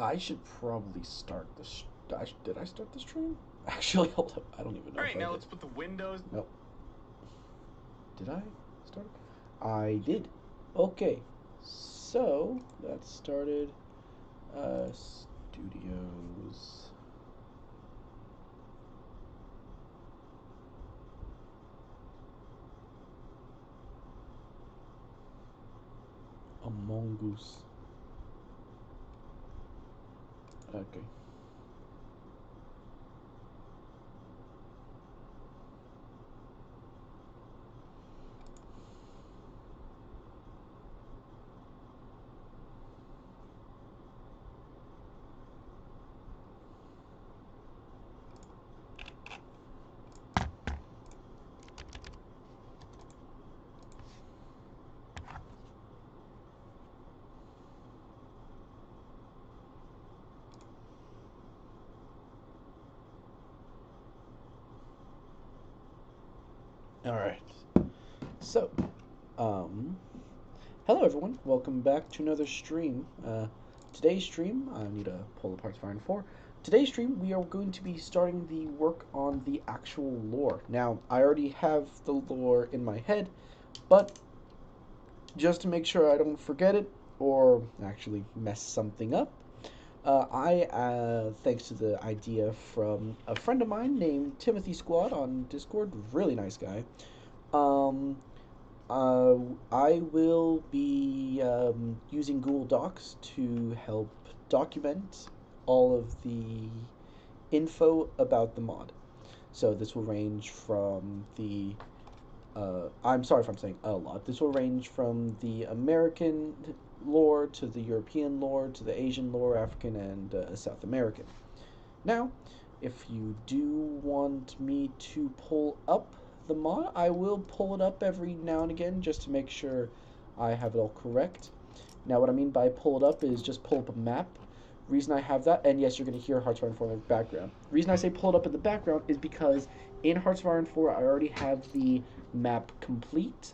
I should probably start this. Did I start the stream? Actually, hold up. I don't even know All if right, I now did. let's put the windows. Nope. Did I start? I did. Okay. So that started. Studios. Among Us. Okay. All right. So, um, hello everyone. Welcome back to another stream. Today's stream, I need to pull apart Fire and 4. Today's stream, we are going to be starting the work on the actual lore. Now, I already have the lore in my head, but just to make sure I don't forget it or actually mess something up, thanks to the idea from a friend of mine named Timothy Squad on Discord, really nice guy. Um, uh, I will be using Google Docs to help document all of the info about the mod. So this will range from the I'm sorry if I'm saying a lot. This will range from the American lore to the European lore to the Asian lore, African, and South American. Now, if you do want me to pull up the mod, I will pull it up every now and again just to make sure I have it all correct. Now, what I mean by pull it up is just pull up a map. Reason I have that, and yes, you're going to hear Hearts of Iron 4 in the background. Reason I say pull it up in the background is because in Hearts of Iron 4, I already have the map complete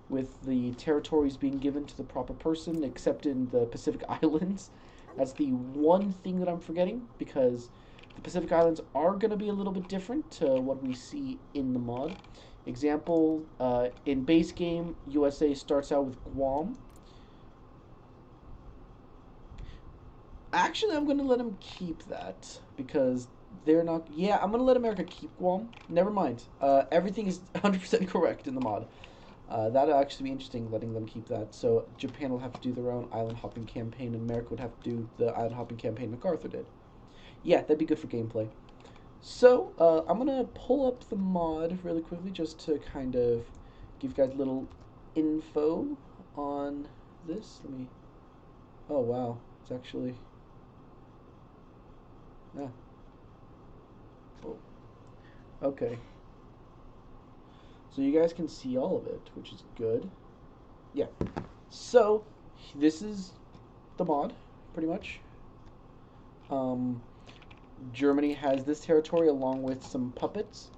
with the territories being given to the proper person, except in the Pacific Islands. That's the one thing that I'm forgetting because the Pacific Islands are going to be a little bit different to what we see in the mod. Example, in base game, USA starts out with Guam. Actually, I'm going to let them keep that because they're not. Yeah, I'm going to let America keep Guam. Never mind. Everything is 100% correct in the mod. That'll actually be interesting, letting them keep that. So Japan will have to do their own island hopping campaign, and America would have to do the island hopping campaign MacArthur did. Yeah, that'd be good for gameplay. So I'm gonna pull up the mod really quickly just to kind of give you guys a little info on this. Let me. Oh wow, it's actually. Yeah. Oh. Okay. So you guys can see all of it, which is good. Yeah. So this is the mod, pretty much. Um, Germany has this territory along with some puppets.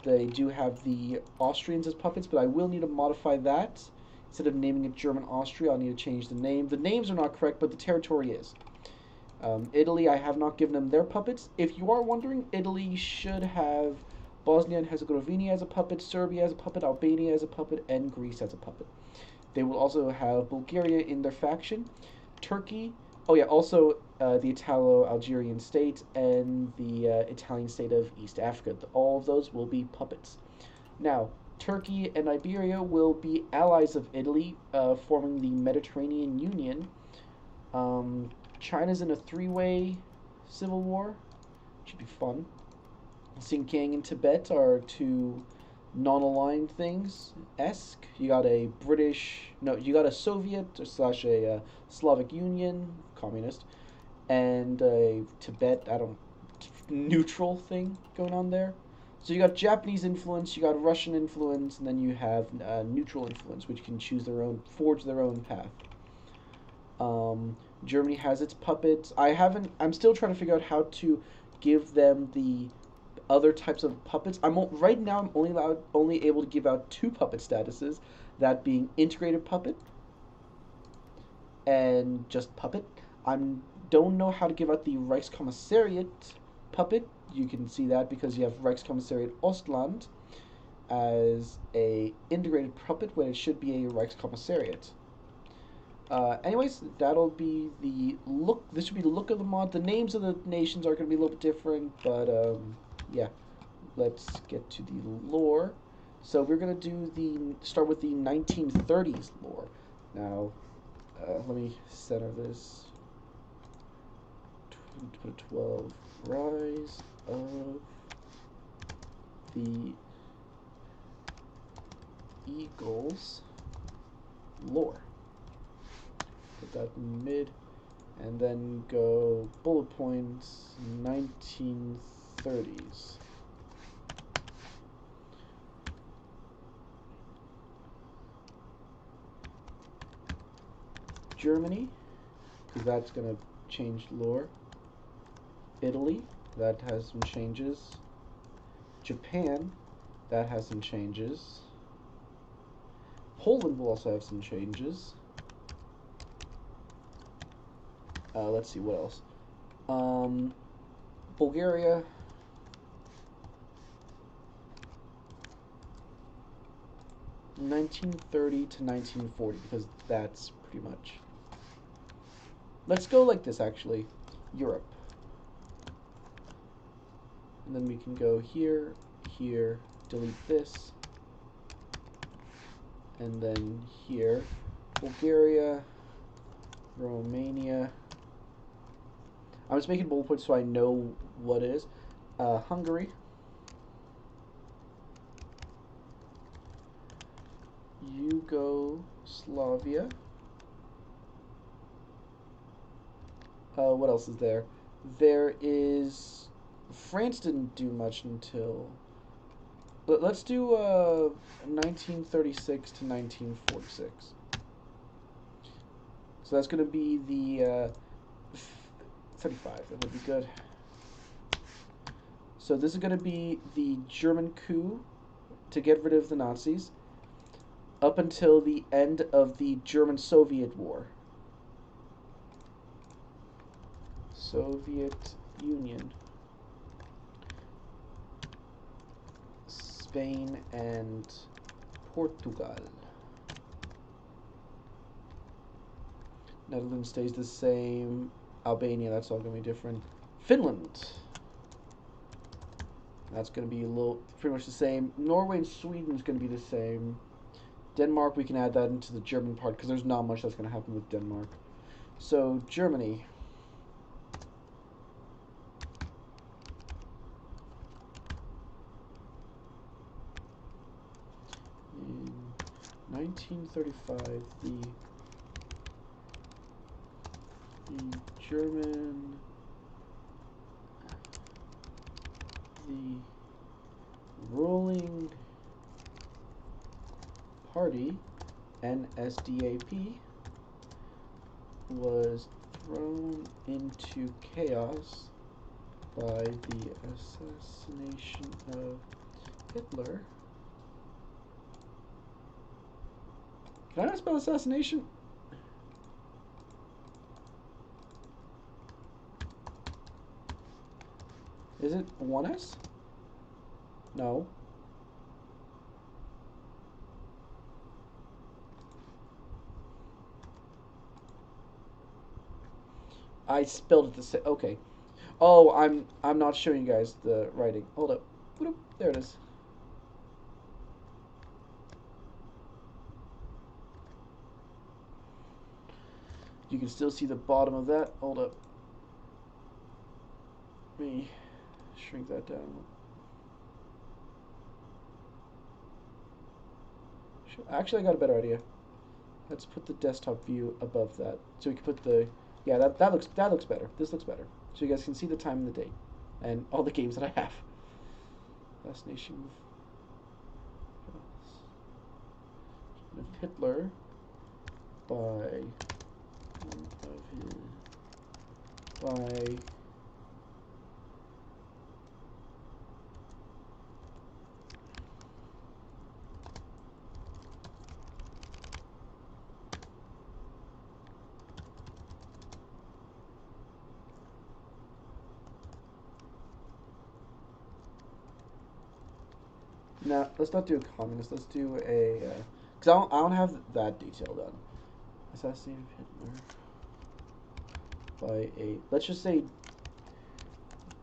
They do have the Austrians as puppets, but I will need to modify that. Instead of naming it German Austria, I'll need to change the name. The names are not correct, but the territory is. Italy, I have not given them their puppets. If you are wondering, Italy should have Bosnia and Herzegovina as a puppet, Serbia as a puppet, Albania as a puppet, and Greece as a puppet. They will also have Bulgaria in their faction, Turkey. Oh yeah, also the Italo-Algerian state and the Italian state of East Africa. All of those will be puppets. Now, Turkey and Iberia will be allies of Italy, forming the Mediterranean Union. Um, China's in a three-way civil war. Should be fun. Xinjiang and Tibet are two non-aligned things esque. You got a British, no, you got a Soviet slash a Slavic Union communist, and a Tibet, I don't, neutral thing going on there. So you got Japanese influence, you got Russian influence, and then you have neutral influence, which can choose their own, forge their own path. Germany has its puppets. I'm still trying to figure out how to give them the other types of puppets. Right now. I'm only able to give out two puppet statuses, that being integrated puppet and just puppet. I'm don't know how to give out the Reichskommissariat puppet. You can see that because you have Reichskommissariat Ostland as a integrated puppet when it should be a Reichskommissariat. Anyways, that'll be the look. This should be the look of the mod. The names of the nations are going to be a little bit different, but yeah. Let's get to the lore. So we're going to start with the 1930s lore. Now, let me center this. Put a 12. Rise of the Eagles lore. Put that in mid, and then go bullet points 1930s. Germany, because that's going to change lore. Italy, that has some changes. Japan, that has some changes. Poland will also have some changes. Let's see, what else? Bulgaria. (1930 to 1940), because that's pretty much. Let's go like this, actually. Europe. And then we can go here, here, delete this. And then here, Bulgaria, Romania. I'm just making bullet points so I know what is. Hungary. Yugoslavia. What else is there? There is... France didn't do much until... Let's do 1936 to 1946. So that's going to be the 35. That would be good. So this is going to be the German coup to get rid of the Nazis up until the end of the German-Soviet War. Soviet Union. Spain and Portugal. Netherlands stays the same. Albania, that's all going to be different. Finland. That's going to be pretty much the same. Norway and Sweden is going to be the same. Denmark, we can add that into the German part because there's not much that's going to happen with Denmark. So, Germany. In 1935, the German, the ruling party, NSDAP, was thrown into chaos by the assassination of Hitler. Can I not spell assassination? Is it one S? No. I spelled it the same. Okay. Oh, I'm not showing you guys the writing. Hold up. There it is. You can still see the bottom of that. Hold up. Let me shrink that down. Actually, I got a better idea. Let's put the desktop view above that, so we can put the. Yeah, that looks better. This looks better, so you guys can see the time and the date, and all the games that I have. Assassination of Hitler by one of his No, let's not do a communist. Let's do a. Because I don't have that detail done. Assassinated Hitler by a. Let's just say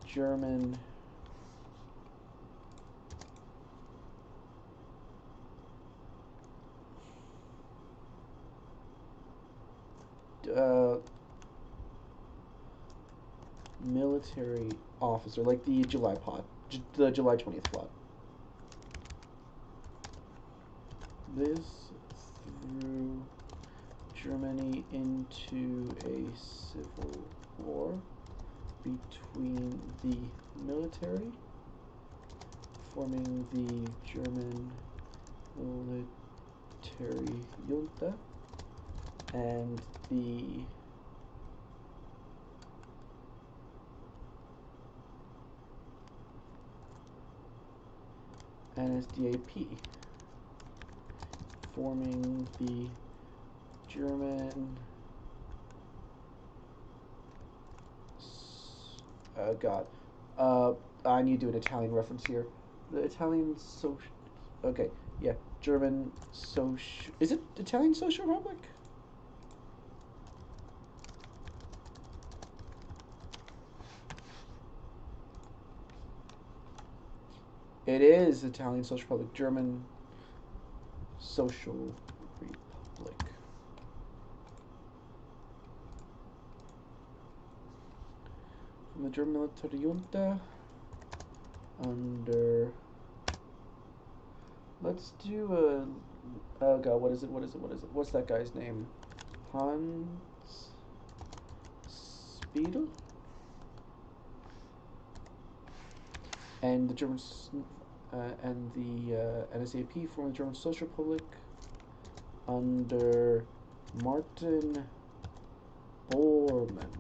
German. Military officer, like the July plot, the July 20th plot. This threw Germany into a civil war between the military, forming the German military junta, and the NSDAP, forming the German God. I need to do an Italian reference here. The Italian social. Okay, yeah, German social. Is it Italian Social Republic? It is Italian Social Republic, German Social Republic. From the German military junta under. Let's do a. Oh god, what is it? What is it? What is it? What's that guy's name? Hans Spiegel? And the German and the NSAP formed the German Social Republic under Martin Bormann.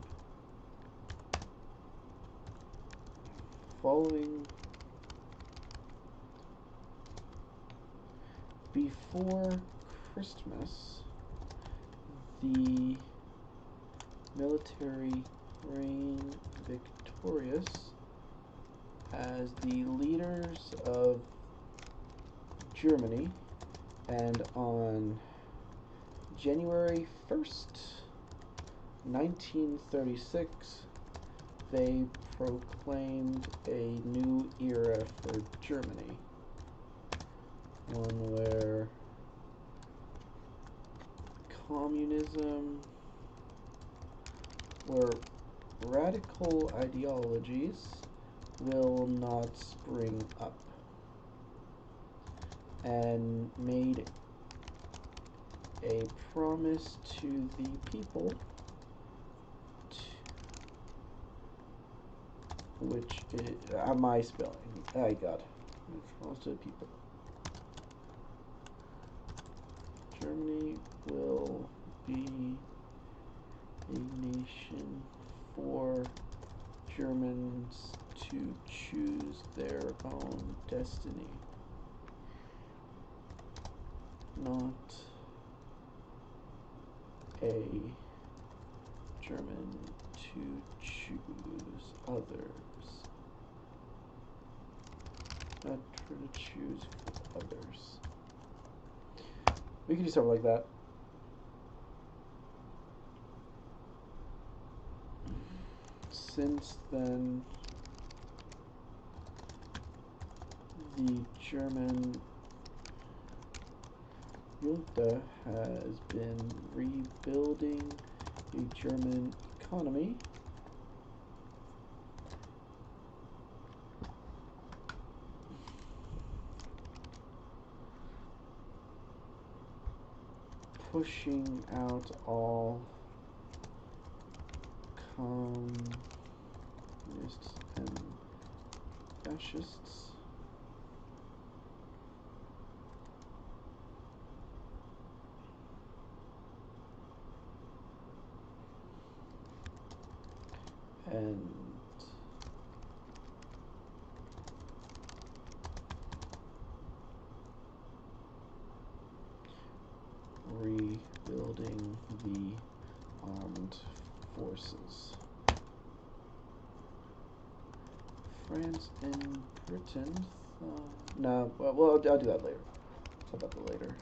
Following before Christmas, the military reigned victorious as the leaders of Germany, and on January 1st, 1936, they proclaimed a new era for Germany, one where communism, where radical ideologies will not spring up, and made a promise to the people, which is, my spelling, I got promise to the people. Germany will be a nation for Germans to choose their own destiny, not a German to choose others, not to choose for others. We can do something like that. Since then, the German junta has been rebuilding the German economy, pushing out all communists and fascists, and rebuilding the armed forces. France and Britain No, well, I'll do that later. Talk about that later.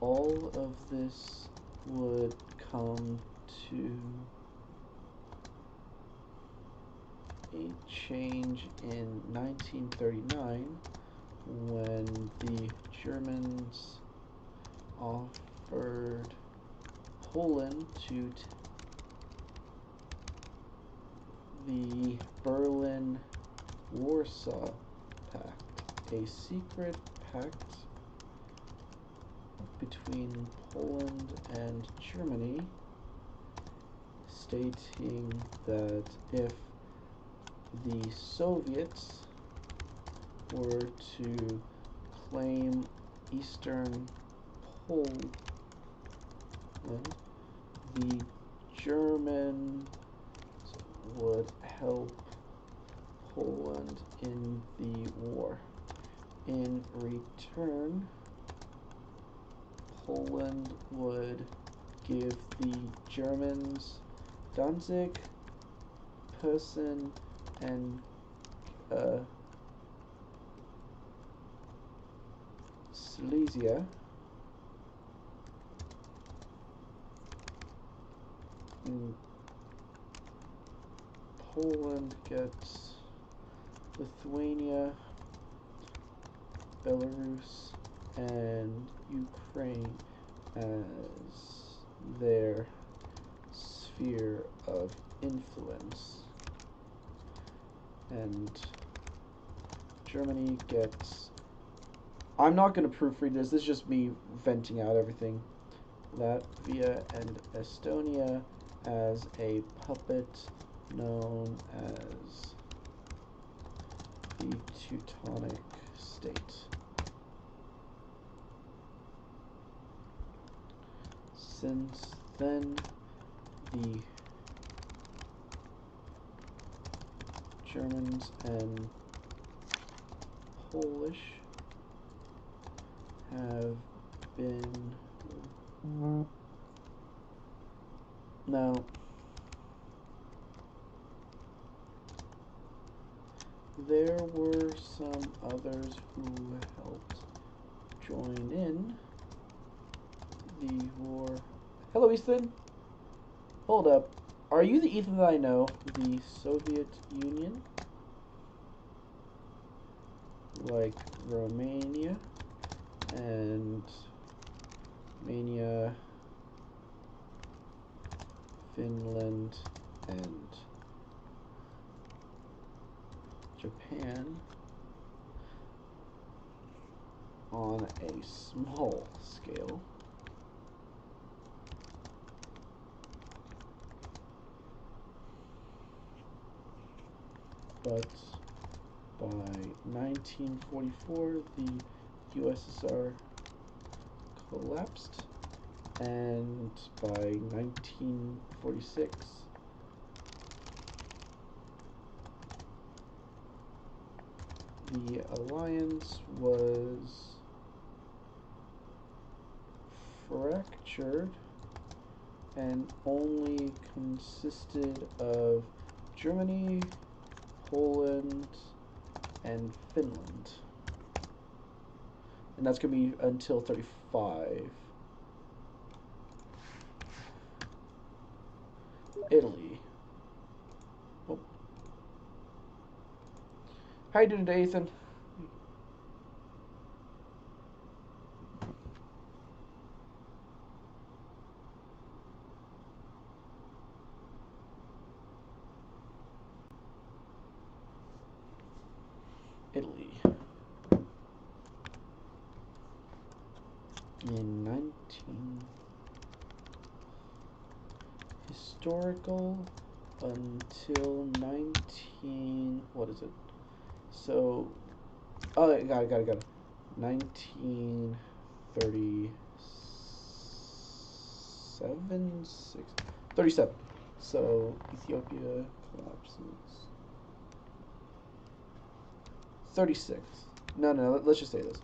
All of this would come to a change in 1939 when the Germans offered Poland to the Berlin-Warsaw Pact, a secret pact between Poland and Germany, stating that if the Soviets were to claim Eastern Poland, the Germans would help Poland in the war. In return, Poland would give the Germans Danzig, Posen, and Silesia, and Poland gets Lithuania, Belarus, and Ukraine as their sphere of influence. And Germany gets... I'm not going to proofread this. This is just me venting out everything. Latvia and Estonia as a puppet known as the Teutonic State. Since then, the Germans and Polish have been... Now, there were some others who helped join in the war. Hello, Ethan. Hold up. Are you the Ethan that I know? The Soviet Union? Like Romania and Romania, Finland, and Japan on a small scale. But by 1944, the USSR collapsed, and by 1946, the alliance was fractured and only consisted of Germany, Poland, and Finland. And that's going to be until 35. Italy. Oh. How you doing today, Ethan? Italy. In 19... Historical until 19... What is it? So... Oh, got it. 1937? 37. So, Ethiopia collapses. 36. No, let's just say this.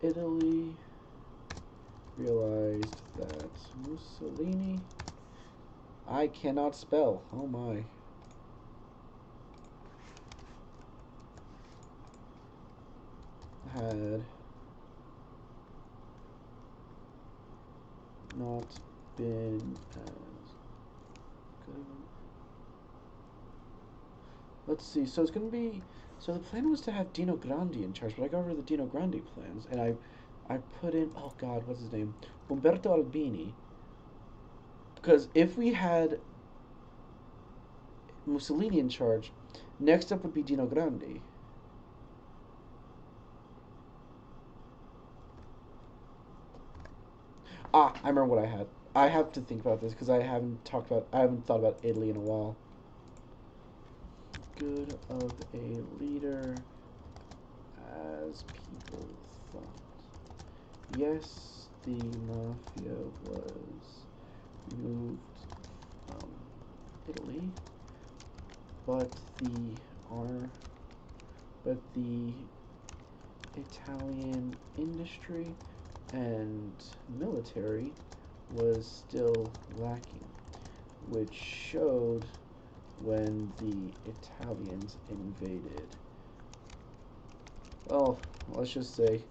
Italy realized that Mussolini. I cannot spell. Oh my. Had not been as good. Let's see. So it's going to be. So the plan was to have Dino Grande in charge, but I got rid of the Dino Grande plans, and I put in. Oh God, what's his name? Umberto Albini. Because if we had Mussolini in charge, next up would be Dino Grande. Ah, I remember what I had. I have to think about this because I haven't thought about Italy in a while. Good of a leader as people thought. Yes, the mafia was removed from Italy, but the Italian industry and military was still lacking, which showed when the Italians invaded. Oh, let's just say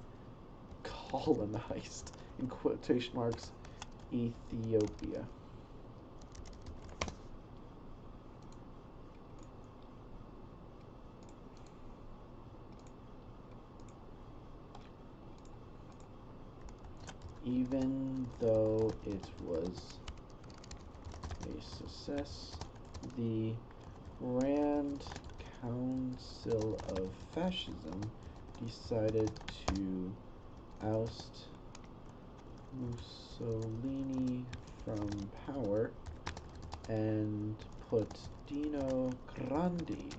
colonized, in quotation marks, Ethiopia. Even though it was a success, the Grand Council of Fascism decided to oust Mussolini from power and put Dino Grande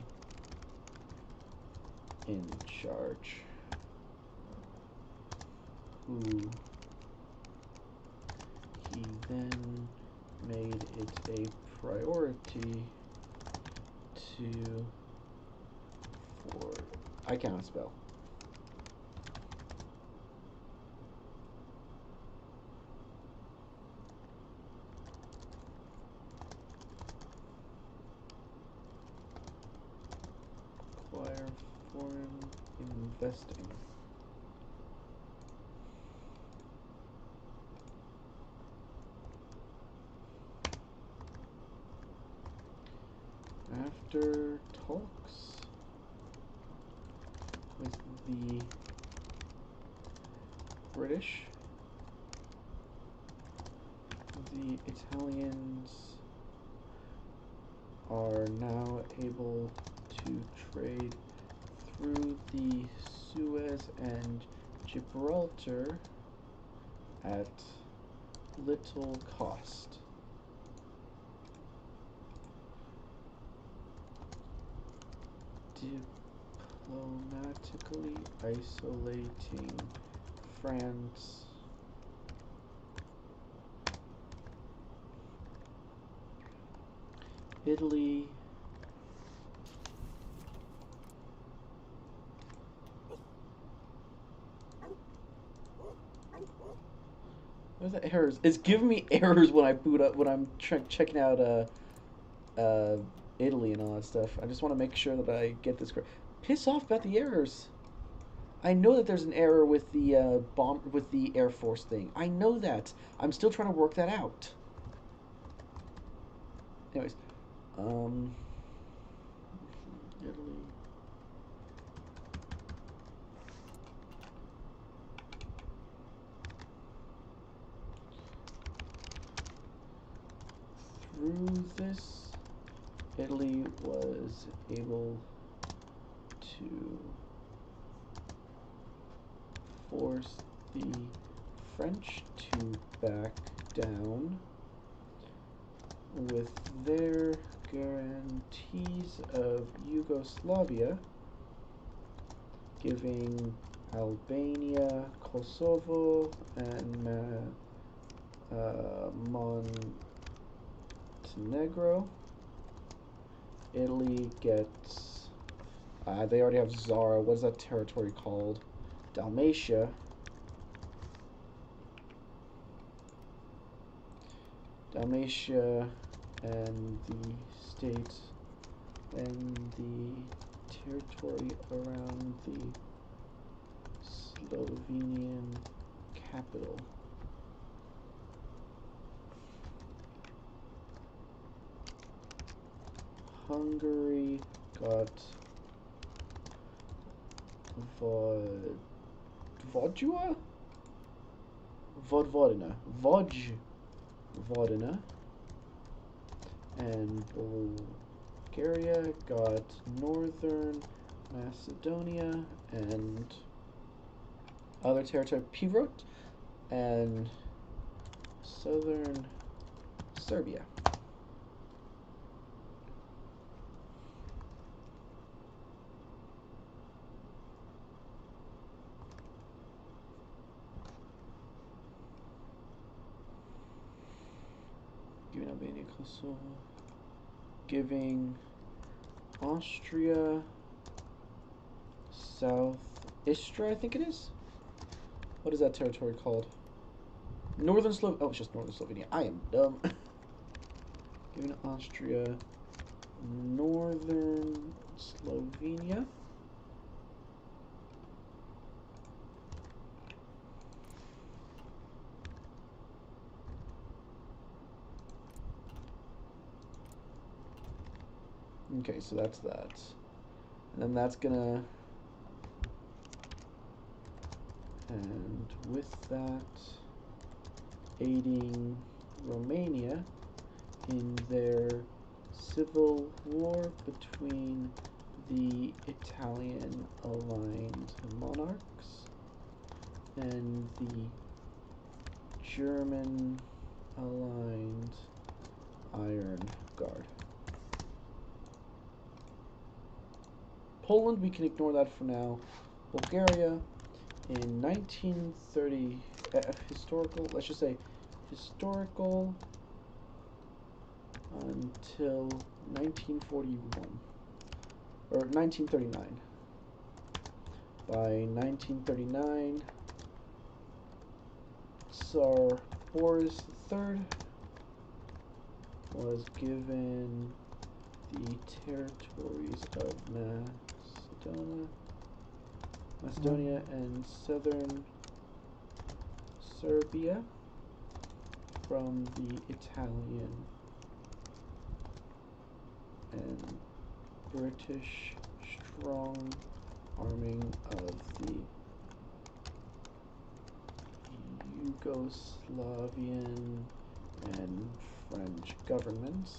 in charge, who he then made it a priority for I cannot spell. Acquire foreign investing. After talks with the British, the Italians are now able to trade through the Suez and Gibraltar at little cost. Diplomatically isolating France, Italy, what are the errors? It's giving me errors when I boot up when I'm checking out Italy and all that stuff. I just want to make sure that I get this correct. Piss off about the errors. I know that there's an error with the with the Air Force thing. I know that. I'm still trying to work that out. Anyways, Italy. Through this, Italy was able to force the French to back down with their guarantees of Yugoslavia, giving Albania, Kosovo, and Montenegro. Italy gets. They already have Zara. What is that territory called? Dalmatia. Dalmatia and the state and the territory around the Slovenian capital. Hungary got Vodua? Vodvodina. And Bulgaria got Northern Macedonia and other territory, Pivrot, and Southern Serbia. Giving Albania, Kosovo. Giving Austria, South Istria, I think it is. What is that territory called? Northern Slovenia. Oh, it's just Northern Slovenia. I am dumb. Giving Austria, Northern Slovenia. Okay, so that's that. And then that's gonna... And with that, aiding Romania in their civil war between the Italian-aligned monarchs and the German-aligned Iron Guard. Poland, we can ignore that for now. Bulgaria, in 1930, historical, let's just say historical until 1941, or 1939. By 1939, Tsar Boris III was given the territories of Macedonia and southern Serbia from the Italian and British strong arming of the Yugoslavian and French governments.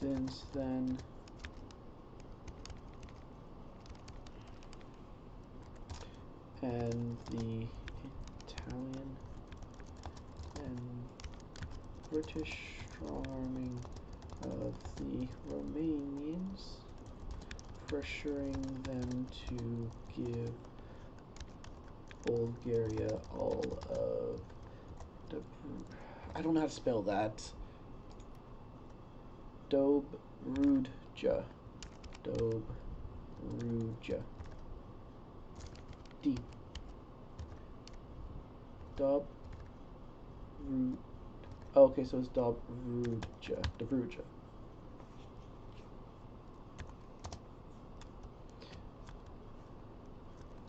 Since then, and the Italian and British strong arming of the Romanians, pressuring them to give Bulgaria all of the... I don't know how to spell that. Dobrudja. Dobrudja. D. Dobrud. Oh, okay, so it's Dobrudja. Dobrudja.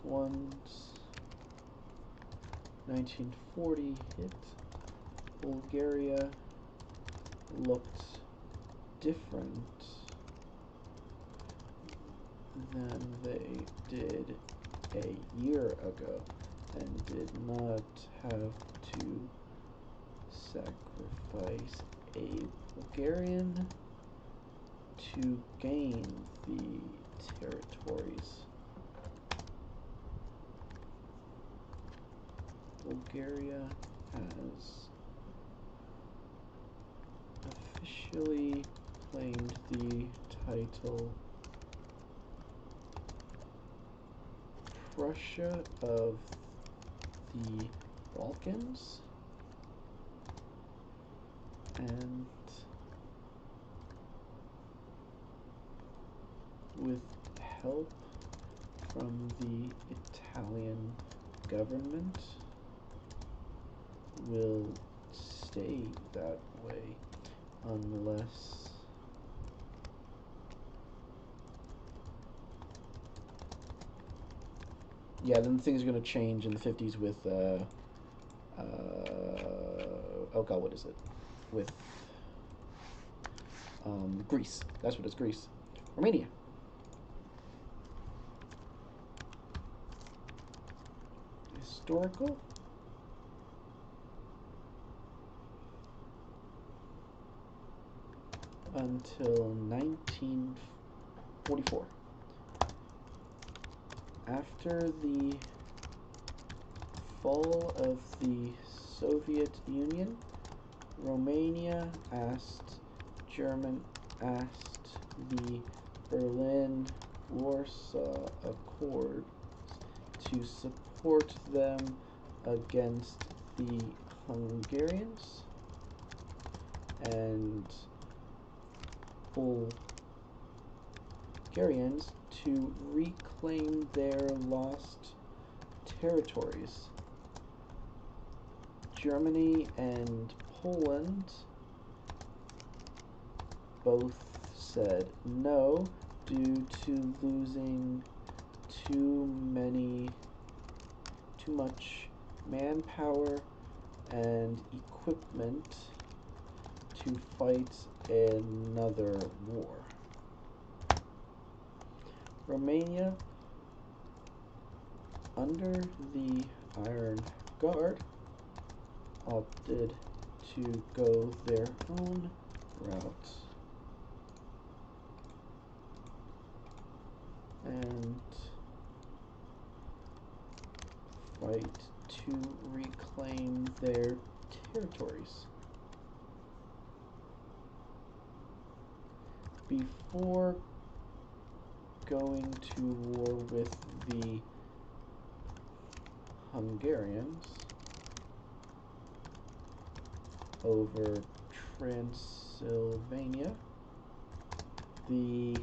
Once 1940 hit, Bulgaria looked different than they did a year ago and did not have to sacrifice a Bulgarian to gain the territories. Bulgaria has officially claimed the title Prussia of the Balkans, and with help from the Italian government will stay that way unless then things are going to change in the 50s with oh god, what is it? With Greece. That's what it's, Greece. Romania. Historical? Until 1944. After the fall of the Soviet Union, Romania asked the Berlin-Warsaw Accords to support them against the Hungarians and Bulgarians to reclaim their lost territories. Germany and Poland both said no due to losing too much manpower and equipment to fight another war. Romania, under the Iron Guard, opted to go their own route and fight to reclaim their territories. Before going to war with the Hungarians over Transylvania, the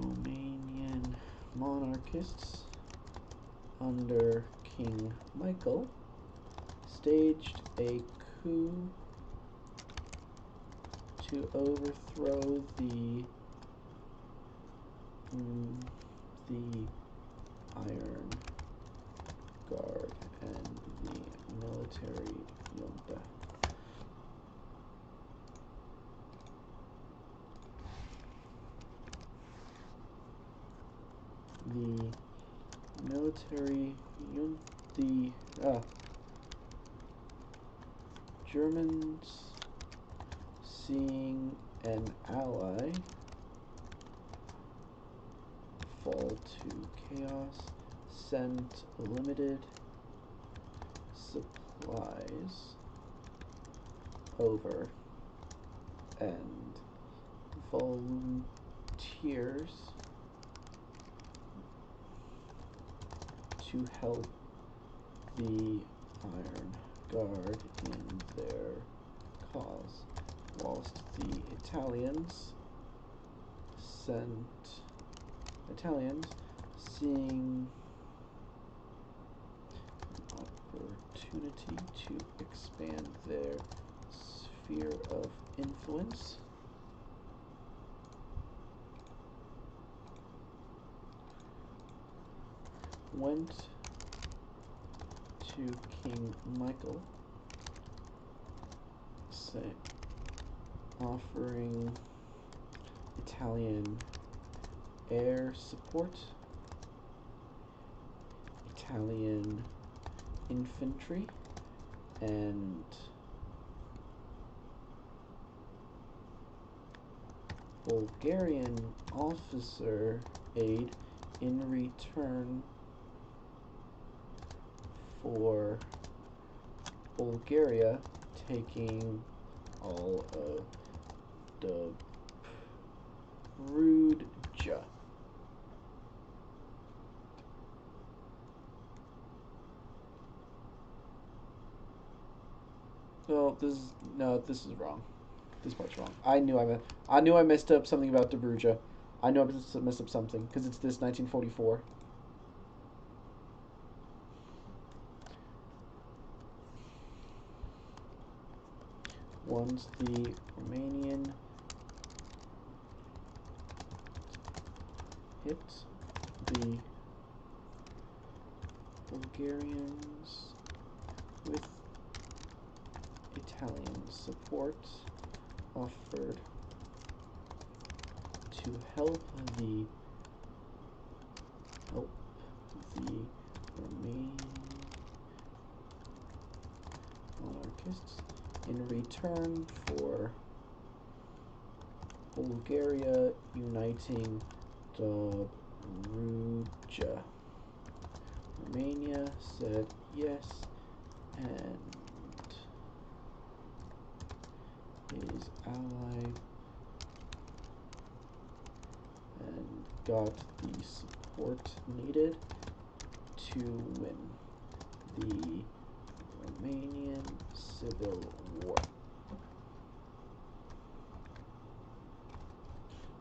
Romanian monarchists under King Michael staged a coup to overthrow the Iron Guard and the military junta. The military junta, Germans, seeing an ally fall to chaos, sent limited supplies over and volunteers to help the Iron Guard in their cause, whilst the Italians seeing an opportunity to expand their sphere of influence, went to King Michael, offering Italian air support, Italian infantry, and Bulgarian officer aid in return for Bulgaria taking all of the Rudja. No, this is wrong. This part's wrong. I knew I messed up something about Dobruja. I know I messed up something because it's this 1944. Once the Romanian hit the Bulgarians with Italian support offered to help the Romanian monarchists in return for Bulgaria uniting Dobruja. Romania said yes and his ally and got the support needed to win the Romanian Civil War.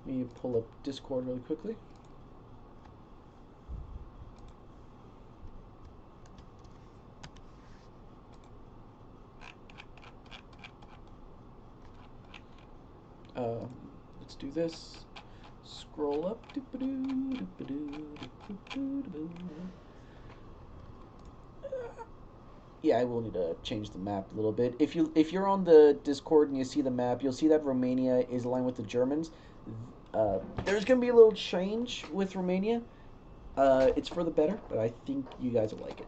Let me pull up Discord really quickly. Let's do this. Scroll up. Yeah, I will need to change the map a little bit. If you're on the Discord and you see the map, you'll see that Romania is aligned with the Germans. There's gonna be a little change with Romania. It's for the better, but I think you guys will like it.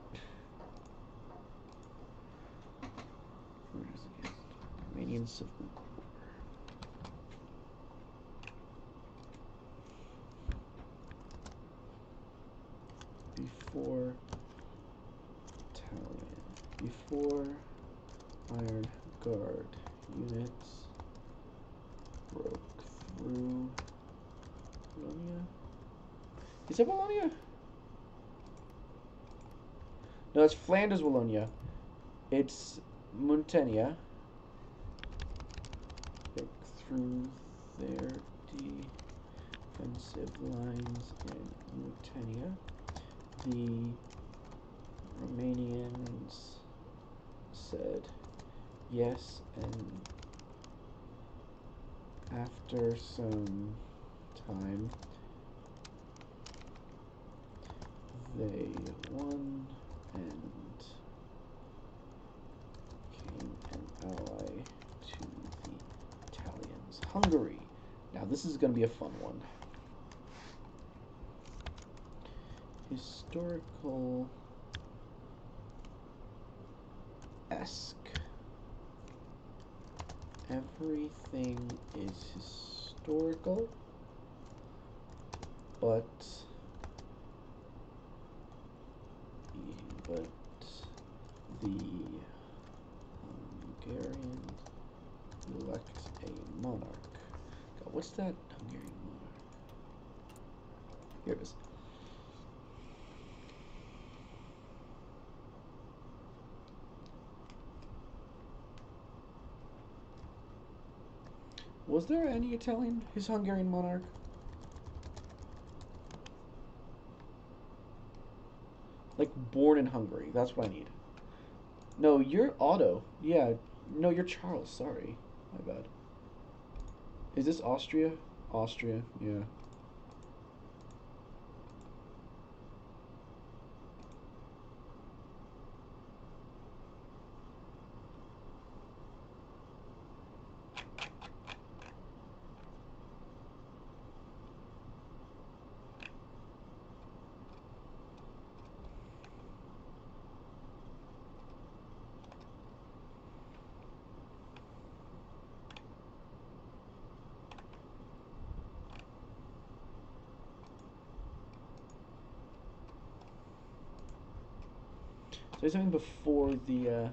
Romanian Civil War. Before Iron Guard units broke through Wallonia. Is it Wallonia? No, it's Flanders Wallonia. It's Muntenia. Broke through their defensive lines in Muntenia. The Romanians said yes, and after some time they won and became an ally to the Italians. Hungary. Now this is going to be a fun one. Historical esque. Everything is historical, but the Hungarians elect a monarch. God, what's that Hungarian monarch? Here it is. Was there any Italian? His Hungarian monarch? Like born in Hungary. That's what I need. No, you're Otto. Yeah. No, you're Charles. Sorry. My bad. Is this Austria? Austria. Yeah. Say something before the,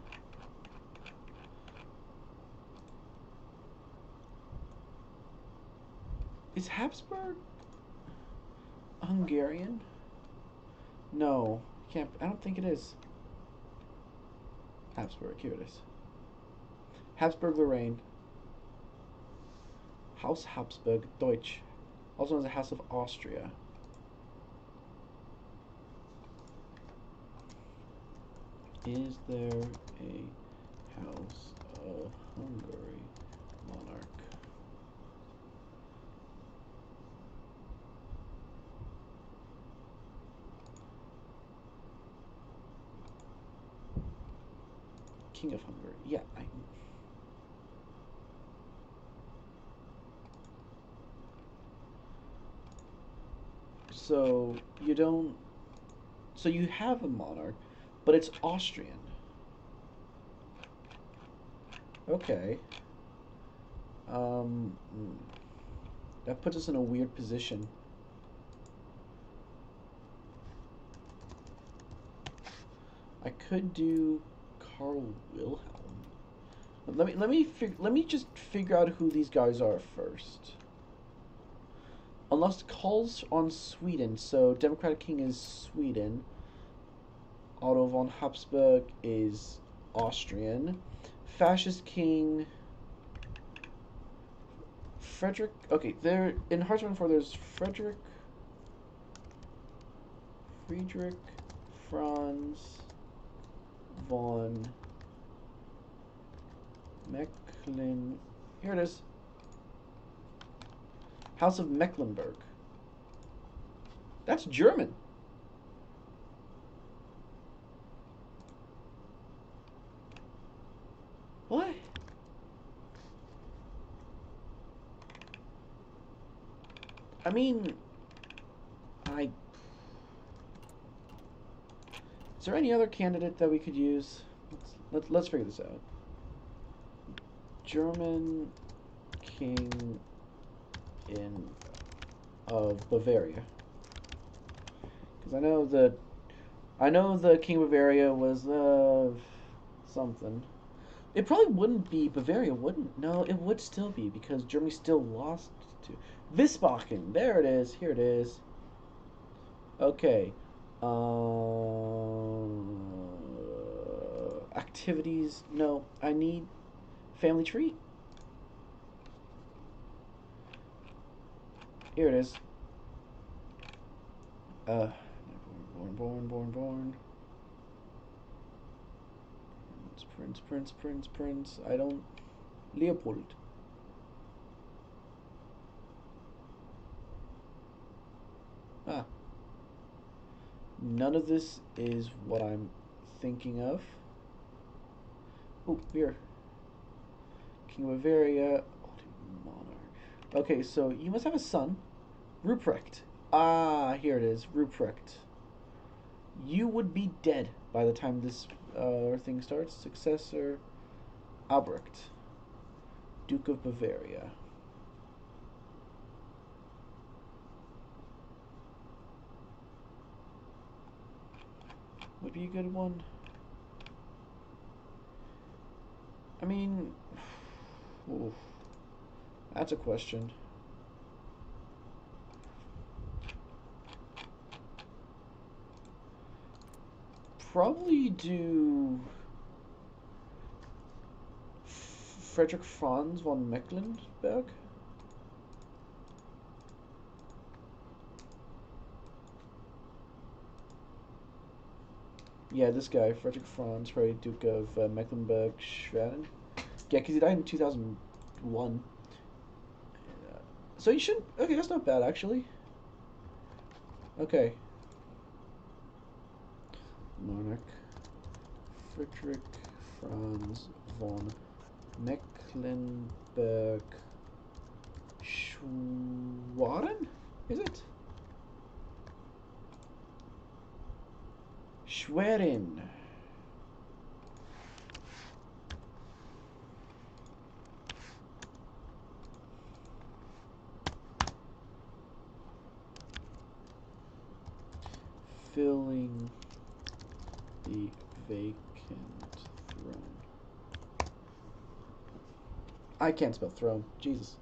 Is Habsburg Hungarian? No. Can't. I don't think it is. Habsburg. Here it is. Habsburg Lorraine. House Habsburg Deutsch, also known as the House of Austria. Is there a House of Hungary monarch? King of Hungary. Yeah, so you don't. So you have a monarch, but it's Austrian. Okay. Um, that puts us in a weird position. I could do Karl Wilhelm. Let me just figure out who these guys are first. Unless calls on Sweden, so Democratic King is Sweden. Otto von Habsburg is Austrian. Fascist King Frederick. Okay, there in Hearts of Iron 4 there's Friedrich Franz von Mecklen. Here it is. House of Mecklenburg. That's German. What? I mean, is there any other candidate that we could use? Let's figure this out. German King of Bavaria, because I know the King of Bavaria was something. It probably wouldn't be Bavaria, wouldn't? No, it would still be because Germany still lost to Wiesbaden. There it is. Here it is. Okay. Activities. No, I need family tree. Here it is. Born. Prince. I don't. Leopold. Ah. None of this is what I'm thinking of. Oh, here. King of Bavaria. Monarch. Okay, so you must have a son. Ruprecht. Ah, here it is. Ruprecht. You would be dead by the time this thing starts. Successor. Albrecht. Duke of Bavaria. Would be a good one. I mean, oof, that's a question. Probably do Frederick Franz von Mecklenburg. Yeah, this guy, Frederick Franz, right, Duke of Mecklenburg-Schwerin. Yeah, because he died in 2001. So you should. Okay, that's not bad actually. Okay. Monarch Friedrich Franz von Mecklenburg Schwerin? Is it? Schwerin. Filling the vacant throne. I can't spell throne. Jesus.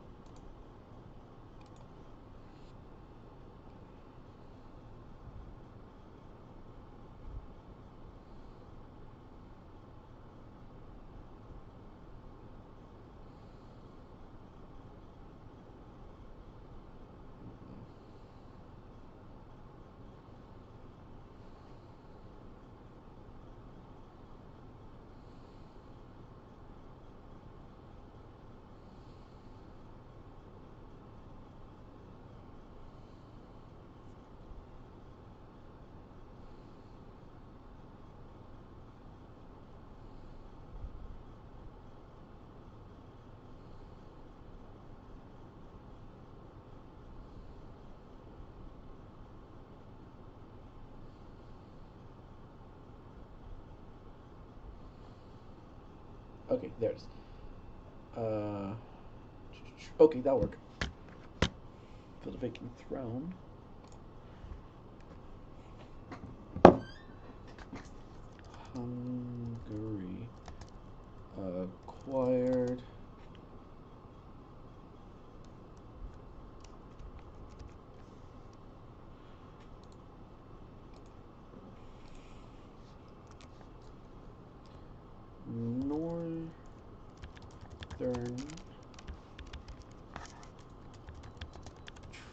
Okay, there it is. Okay, that'll work. Fill the vacant throne. Hungary acquired Northern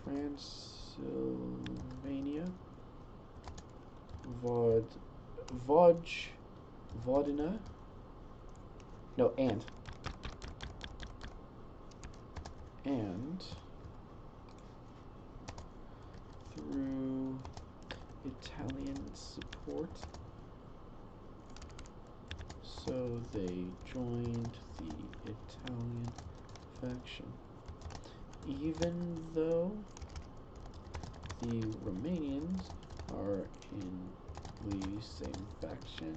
Transylvania, Vodina, no, and through Italian support, so they joined the Italian faction. Even though the Romanians are in the same faction,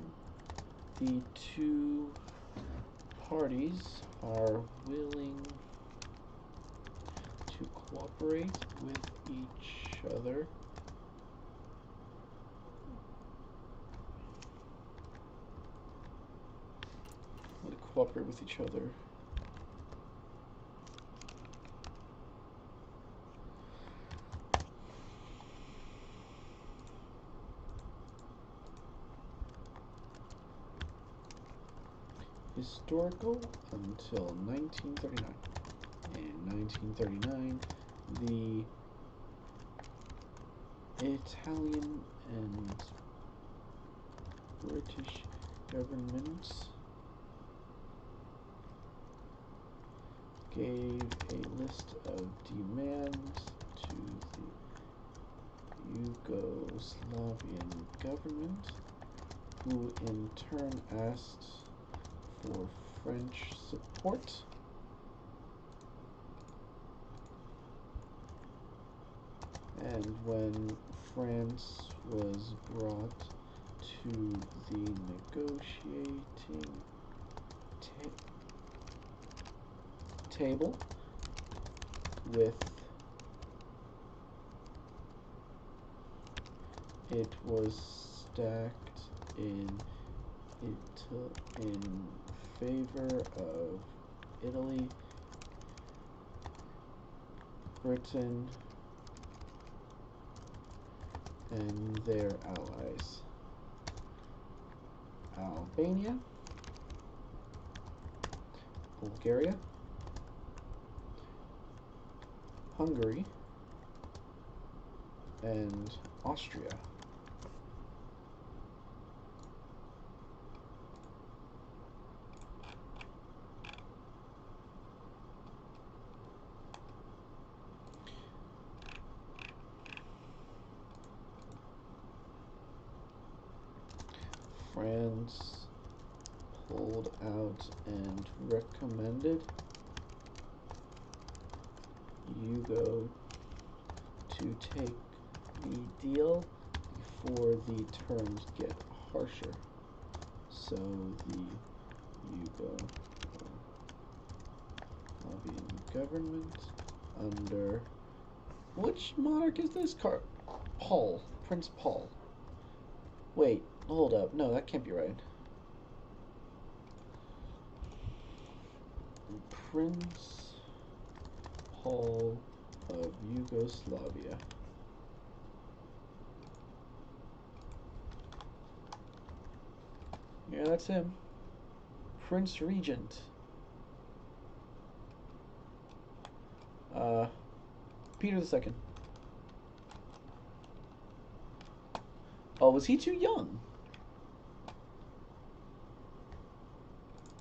the two parties are willing to cooperate with each other Historical until 1939. In 1939, the Italian and British governments gave a list of demands to the Yugoslavian government, who in turn asked for French support. And when France was brought to the negotiating table with it was stacked in favor of Italy, Britain, and their allies. Albania, Bulgaria, Hungary, and Austria. France pulled out and recommended Yugo to take the deal before the terms get harsher. So the Yugoslavian government under which monarch is this? Paul, Prince Paul. Wait, hold up. No, that can't be right. Prince Paul of Yugoslavia. Yeah, that's him. Prince Regent. Peter II. Oh, was he too young?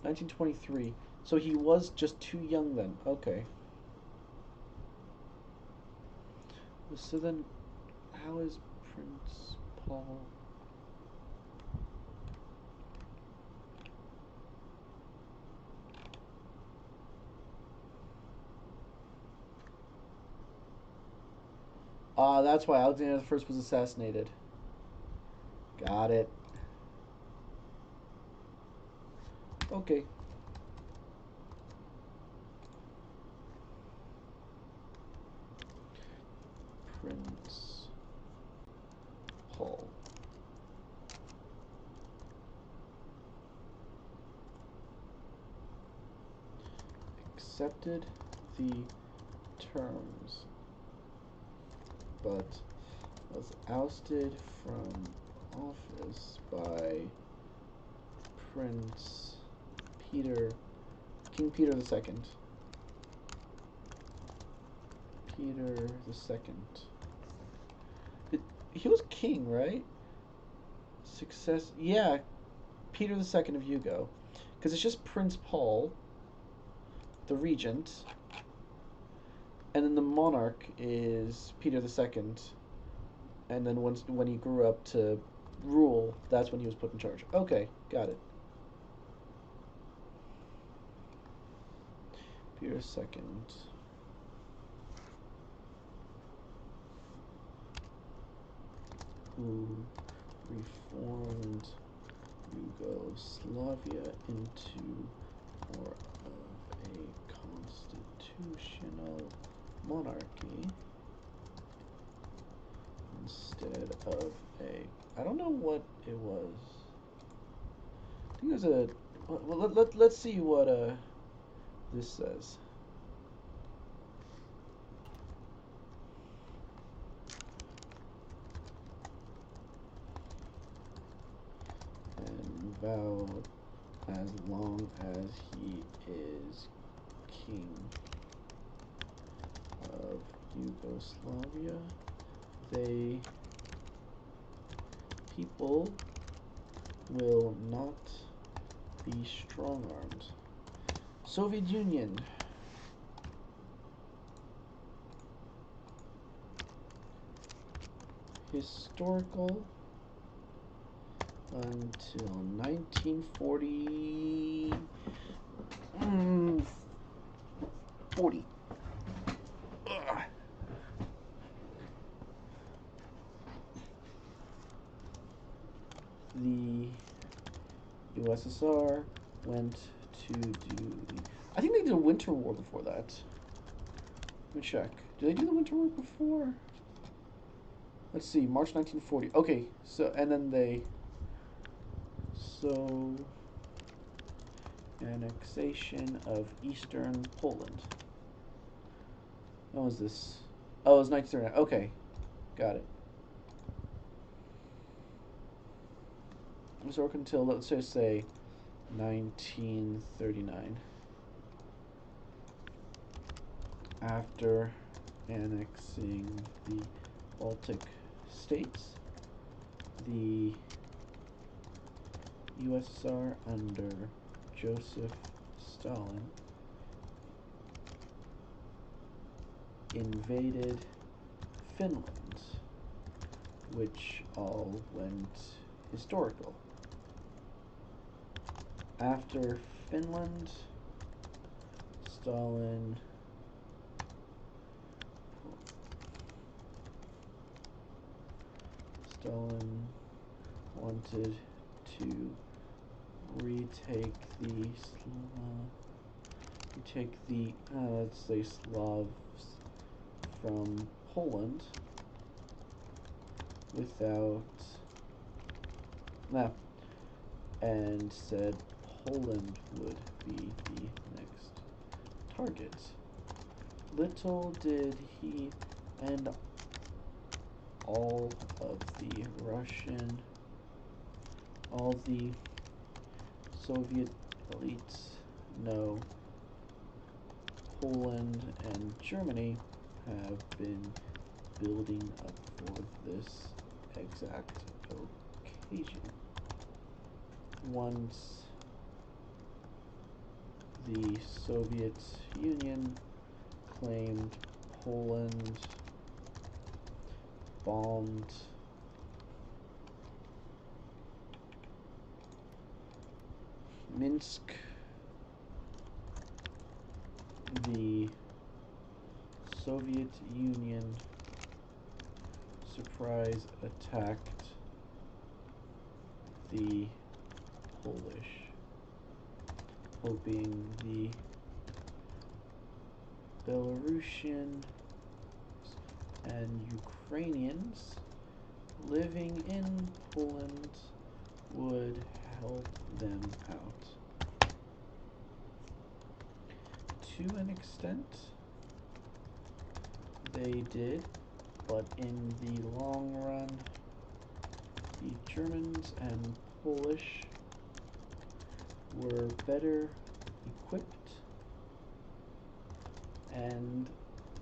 1923. So he was just too young then. Okay. So then, how is Prince Paul? Ah, that's why Alexander the First was assassinated. Got it. Okay. Prince Paul. Accepted the terms, but was ousted from office by Prince Peter, King Peter II. Peter II. He was king, right? Success. Yeah, Peter II of Yugo. Because it's just Prince Paul, the regent, and then the monarch is Peter II. And then when he grew up to rule, that's when he was put in charge. Okay, got it. Peter II. Who reformed Yugoslavia into more of a constitutional monarchy instead of a... I don't know what it was. I think it was a... Well, let's see what this says. And vowed as long as he is king of Yugoslavia, people will not be strong-armed. Soviet Union. Historical until 1940. 40. Ugh. The USSR went to do the... I think they did a Winter War before that. Let me check. Did they do the Winter War before? Let's see, March 1940. Okay, so, and then they... So... Annexation of Eastern Poland. When was this? Oh, it was 1939. Okay, got it. So work until, let's just say, 1939. After annexing the Baltic states, the USSR under Joseph Stalin invaded Finland, which all went historical. After Finland, Stalin wanted to retake the let's say Slavs from Poland without and said Poland would be the next target. Little did he and all the Soviet elites know Poland and Germany have been building up for this exact occasion. Once the Soviet Union claimed Poland, bombed Minsk, the Soviet Union surprise attacked the Polish, hoping the and Ukrainians living in Poland would help them out. To an extent, they did, but in the long run, the Germans and Polish were better equipped and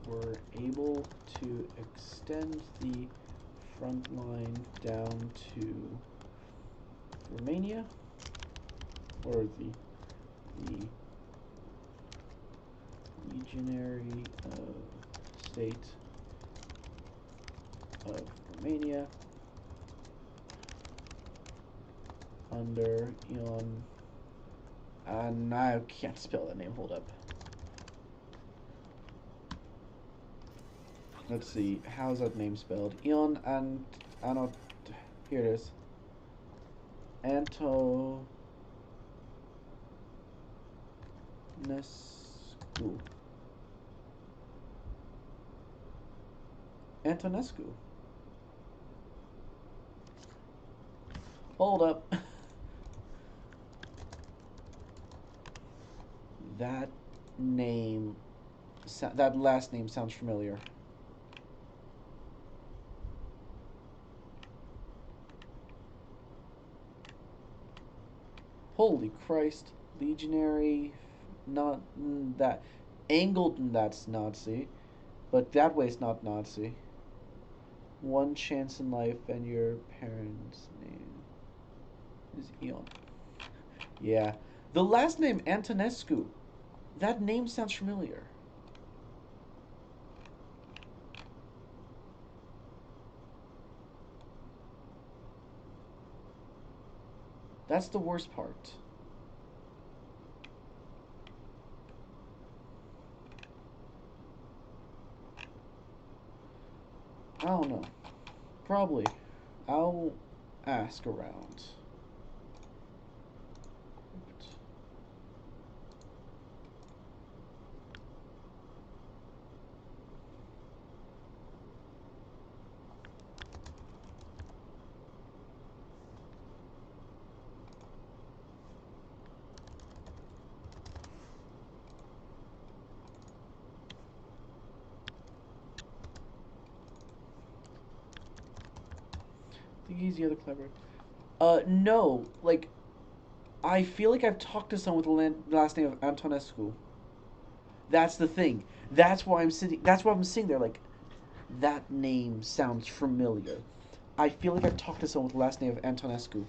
were able to extend the front line down to Romania, or the legionary state of Romania under Ion. I can't spell that name. Hold up. Let's see. How's that name spelled? Ion and here it is. Antonescu. Antonescu. Hold up. That name, that last name sounds familiar. Holy Christ. Legionary, not that. Angleton, that's Nazi. But that way's not Nazi. One chance in life and your parents' name is Eon. Yeah. The last name, Antonescu. That name sounds familiar. That's the worst part. I don't know. Probably. I'll ask around. I think he's the other clever. No. Like, I feel like I've talked to someone with the last name of Antonescu. That's the thing. That's why I'm sitting there like, that name sounds familiar. I feel like I've talked to someone with the last name of Antonescu.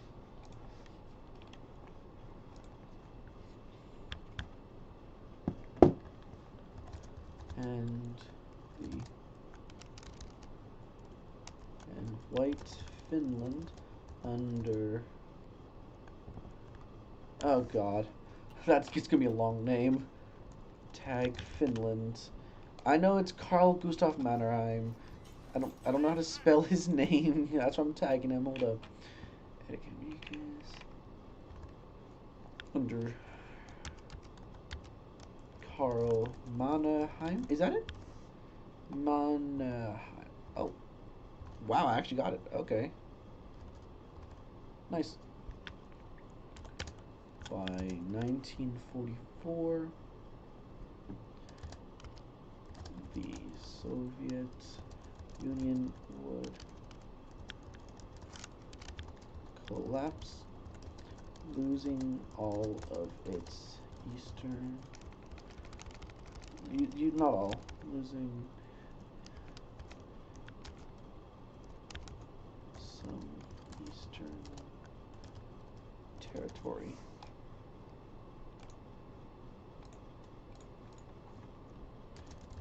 And White Finland under. Oh God, that's just gonna be a long name. Tag Finland. I know it's Carl Gustav Mannerheim. I don't know how to spell his name. That's why I'm tagging him. Hold up. Under Carl Mannerheim. Is that it? Mannerheim. Oh. Wow, I actually got it. Okay. Nice. By 1944, the Soviet Union would collapse, losing all of its eastern. Not all. Losing some eastern territory.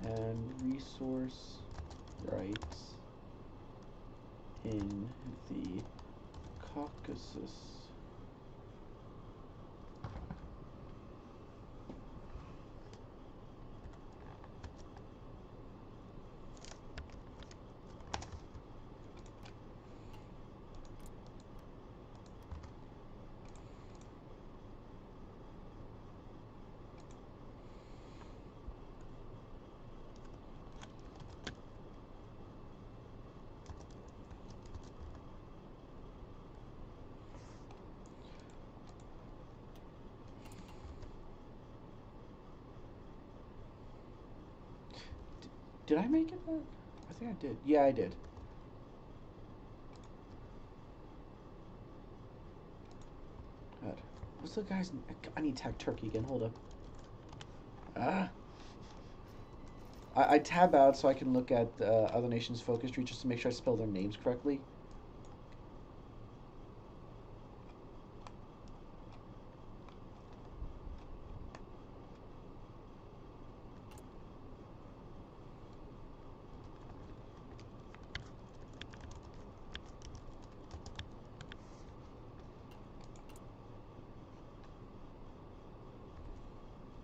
And resource rights in the Caucasus. Did I make it that? I think I did. Yeah, I did. God. What's the guy's... I need to attack Turkey again. Hold up. Ah. I tab out so I can look at other nations' focus tree just to make sure I spell their names correctly.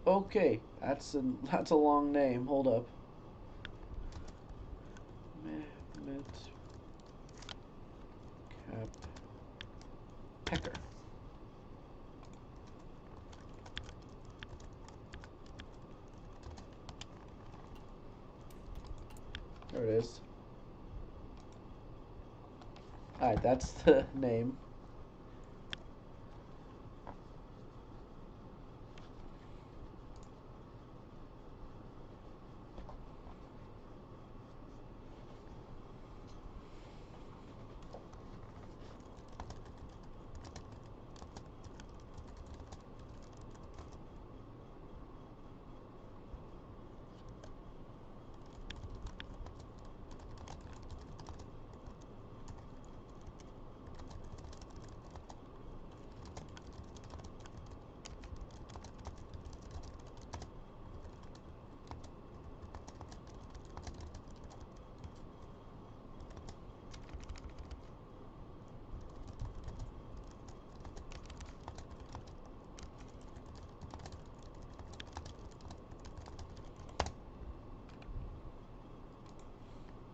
Okay, that's a long name. Hold up. Mehmet Cap Pecker. There it is. Alright, that's the name.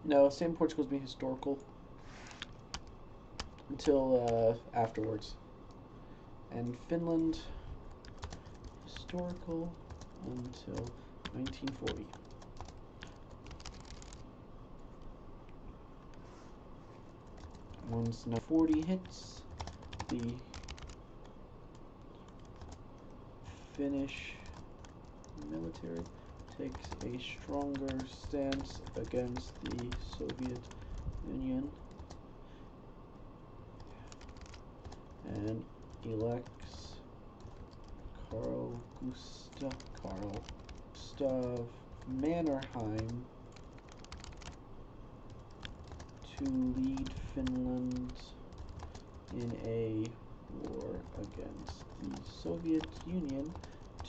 No, Spain Portugal's being historical until afterwards. And Finland, historical until 1940. Once 1940 hits, the Finnish military takes a stronger stance against the Soviet Union and elects Carl Gustav Mannerheim to lead Finland in a war against the Soviet Union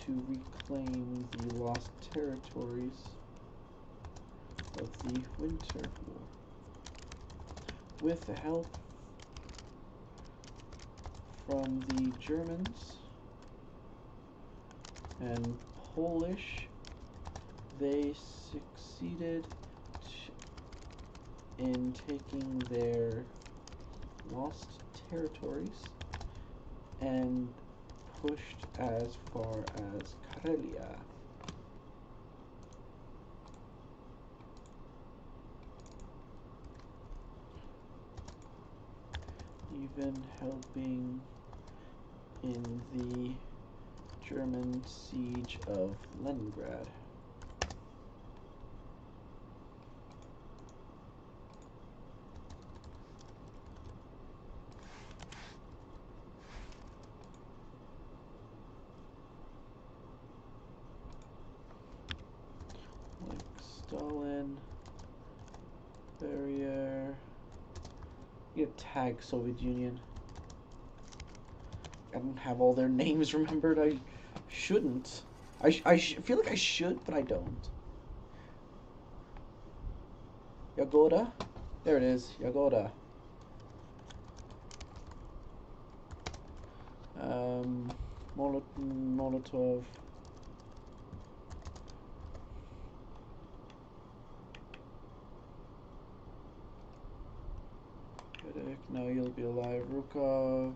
to reclaim the lost territories of the Winter War. With the help from the Germans and Polish, they succeeded in taking their lost territories and pushed as far as Karelia. Even helping in the German siege of Leningrad. Like Stalin, Barrier. You tag Soviet Union. I don't have all their names remembered. I shouldn't. I feel like I should, but I don't. Yagoda? There it is. Yagoda. Molotov. Now you'll be alive. Rukov.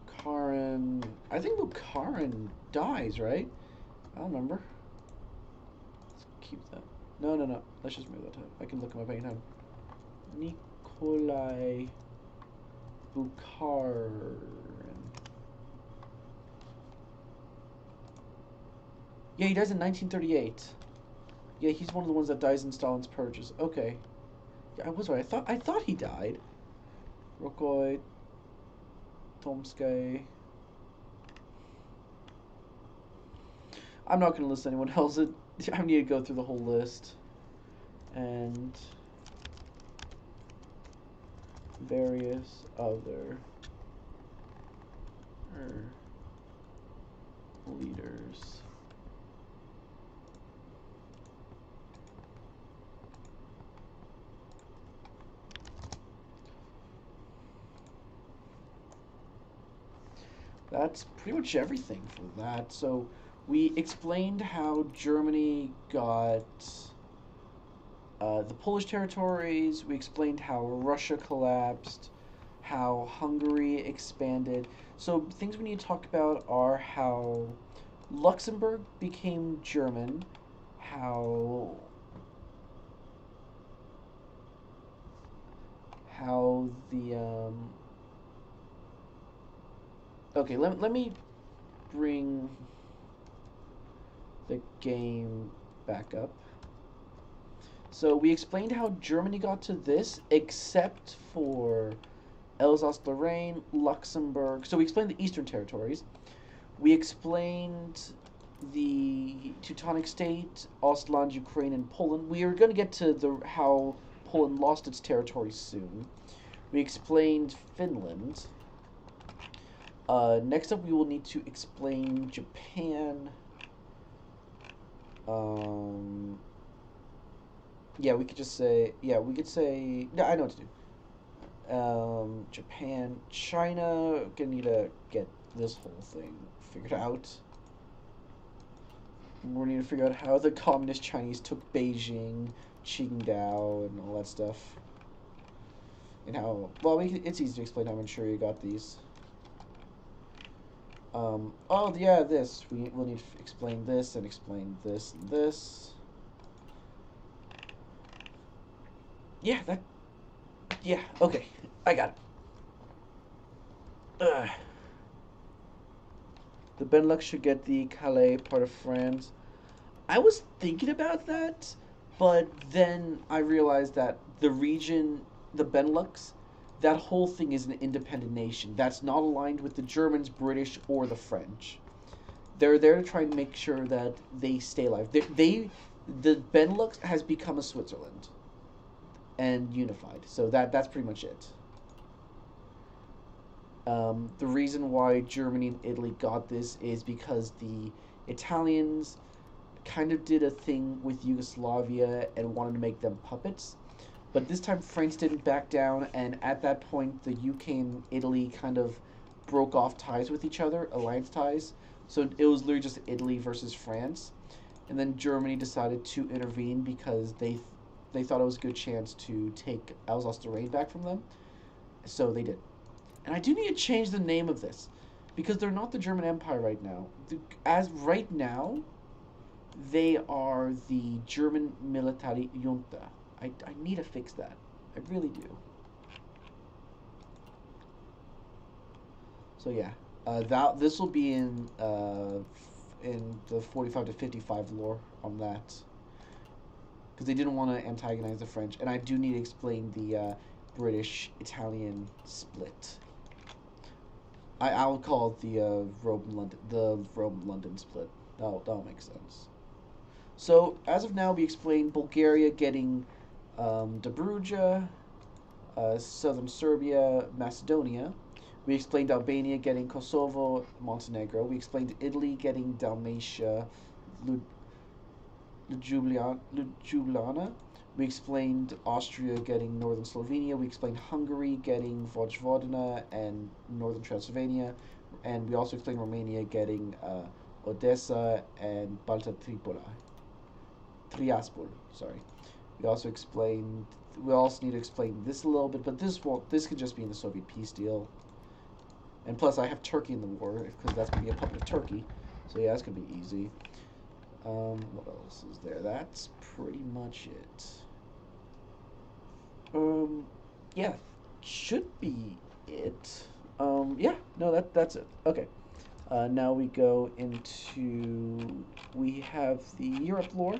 Bukharin. I think Bukharin dies, right? I don't remember. Let's keep that. No. Let's just move that to. I can look him up anytime. Nikolai Bukharin. Yeah, he dies in 1938. Yeah, he's one of the ones that dies in Stalin's purges. Okay. Yeah, I was right. I thought he died. Rokoi, Tomsky. I'm not gonna list anyone else. I need to go through the whole list. And various other leaders. That's pretty much everything for that. So we explained how Germany got the Polish territories. We explained how Russia collapsed, how Hungary expanded. So things we need to talk about are how Luxembourg became German, how the okay, let me bring the game back up. So we explained how Germany got to this, except for Alsace-Lorraine, Luxembourg. So we explained the Eastern territories. We explained the Teutonic State, Ostland, Ukraine, and Poland. We are going to get to how Poland lost its territory soon. We explained Finland. Next up, we will need to explain Japan. Yeah, we could just say. Yeah, we could say. No, I know what to do. Japan, China. Gonna need to get this whole thing figured out. We need to figure out how the communist Chinese took Beijing, Qingdao, and all that stuff. And how. Well, it's easy to explain how Manchuria got these. Oh, yeah, this. We'll need to explain this and explain this and this. Yeah, that. Yeah, okay. I got it. The Benelux should get the Calais part of France. I was thinking about that, but then I realized that the region, the Benelux, that whole thing is an independent nation. That's not aligned with the Germans, British, or the French. They're there to try and make sure that they stay alive. The Benelux has become a Switzerland and unified. So that's pretty much it. The reason why Germany and Italy got this is because the Italians kind of did a thing with Yugoslavia and wanted to make them puppets. But this time France didn't back down, and at that point the UK and Italy kind of broke off ties with each other, alliance ties. So it was literally just Italy versus France. And then Germany decided to intervene because they thought it was a good chance to take Alsace-Lorraine back from them. So they did. And I do need to change the name of this because they're not the German Empire right now. As right now, they are the German military junta. I need to fix that. I really do. So yeah, this will be in the 45 to 55 lore on that because they didn't want to antagonize the French, and I do need to explain the British-Italian split. I'll call it the Rome-London split. That'll make sense. So as of now, we explained Bulgaria getting Dobruja, southern Serbia, Macedonia. We explained Albania getting Kosovo, Montenegro. We explained Italy getting Dalmatia, Ljubljana. We explained Austria getting northern Slovenia. We explained Hungary getting Vojvodina and northern Transylvania. And we also explained Romania getting Odessa and Balta Triaspol. Sorry. We also explained. We also need to explain this a little bit, but this won't. This could just be in the Soviet peace deal. And plus, I have Turkey in the war because that's gonna be a puppet of Turkey. So yeah, that's gonna be easy. What else is there? That's pretty much it. Yeah, should be it. Yeah, no, that's it. Okay. Now we go into. We have the Europe lore.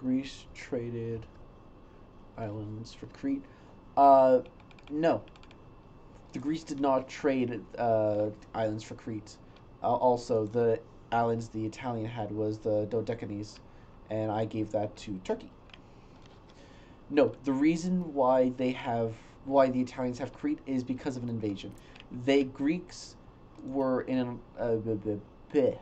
Greece traded islands for Crete. Uh, no, the Greece did not trade islands for Crete. Also, the islands the Italian had was the Dodecanese, and I gave that to Turkey. No, the reason why the Italians have Crete is because of an invasion. They Greeks were in an bleh.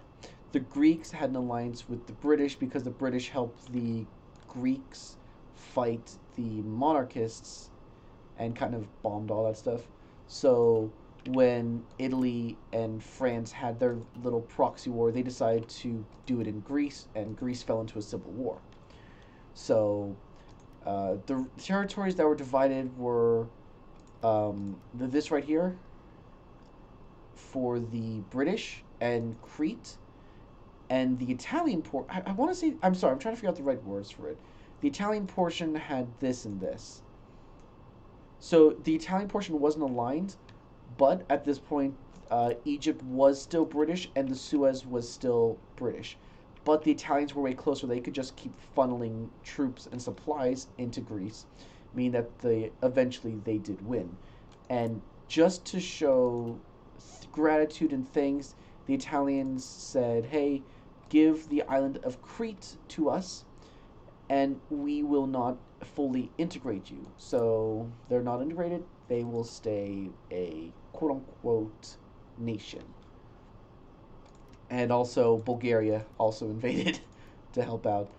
The Greeks had an alliance with the British because the British helped the Greeks fight the monarchists and kind of bombed all that stuff. So when Italy and France had their little proxy war, they decided to do it in Greece, and Greece fell into a civil war. So the territories that were divided were this right here for the British and Crete, and the Italian port. I want to say, I'm sorry, I'm trying to figure out the right words for it. The Italian portion had this and this. So the Italian portion wasn't aligned, but at this point, Egypt was still British and the Suez was still British. But the Italians were way closer. They could just keep funneling troops and supplies into Greece, meaning that eventually they did win. And just to show gratitude and thanks, the Italians said, "Hey, give the island of Crete to us, and we will not fully integrate you." So they're not integrated. They will stay a quote unquote nation. And also Bulgaria also invaded to help out.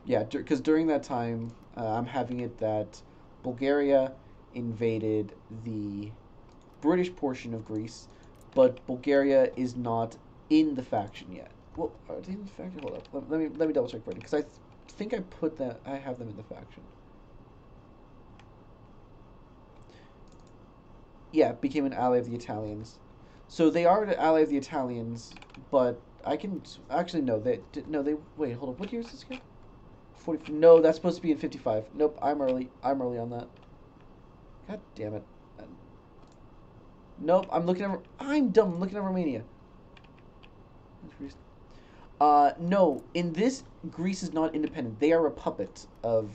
Yeah, because during that time, I'm having it that Bulgaria invaded the British portion of Greece, but Bulgaria is not in the faction yet. Well, are they in the faction? Hold up. Let me double check for it because think I put that I have them in the faction. Yeah, became an ally of the Italians. So they are an ally of the Italians, but I can actually no. They wait. Hold up. What year is this again? 40. No, that's supposed to be in 55. Nope. I'm early. I'm early on that. God damn it. Nope. I'm dumb. I'm looking at Romania. No. In this, Greece is not independent. They are a puppet of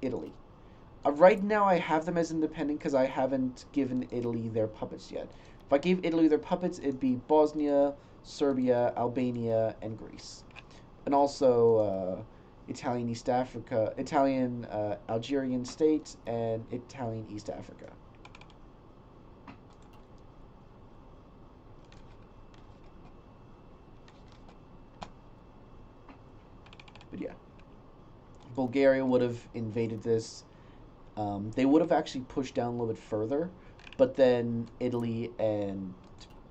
Italy. Right now, I have them as independent because I haven't given Italy their puppets yet. If I gave Italy their puppets, it'd be Bosnia, Serbia, Albania, and Greece. And also Italian East Africa, Italian Algerian state, and Italian East Africa. But yeah, Bulgaria would have invaded this. They would have actually pushed down a little bit further, but then Italy and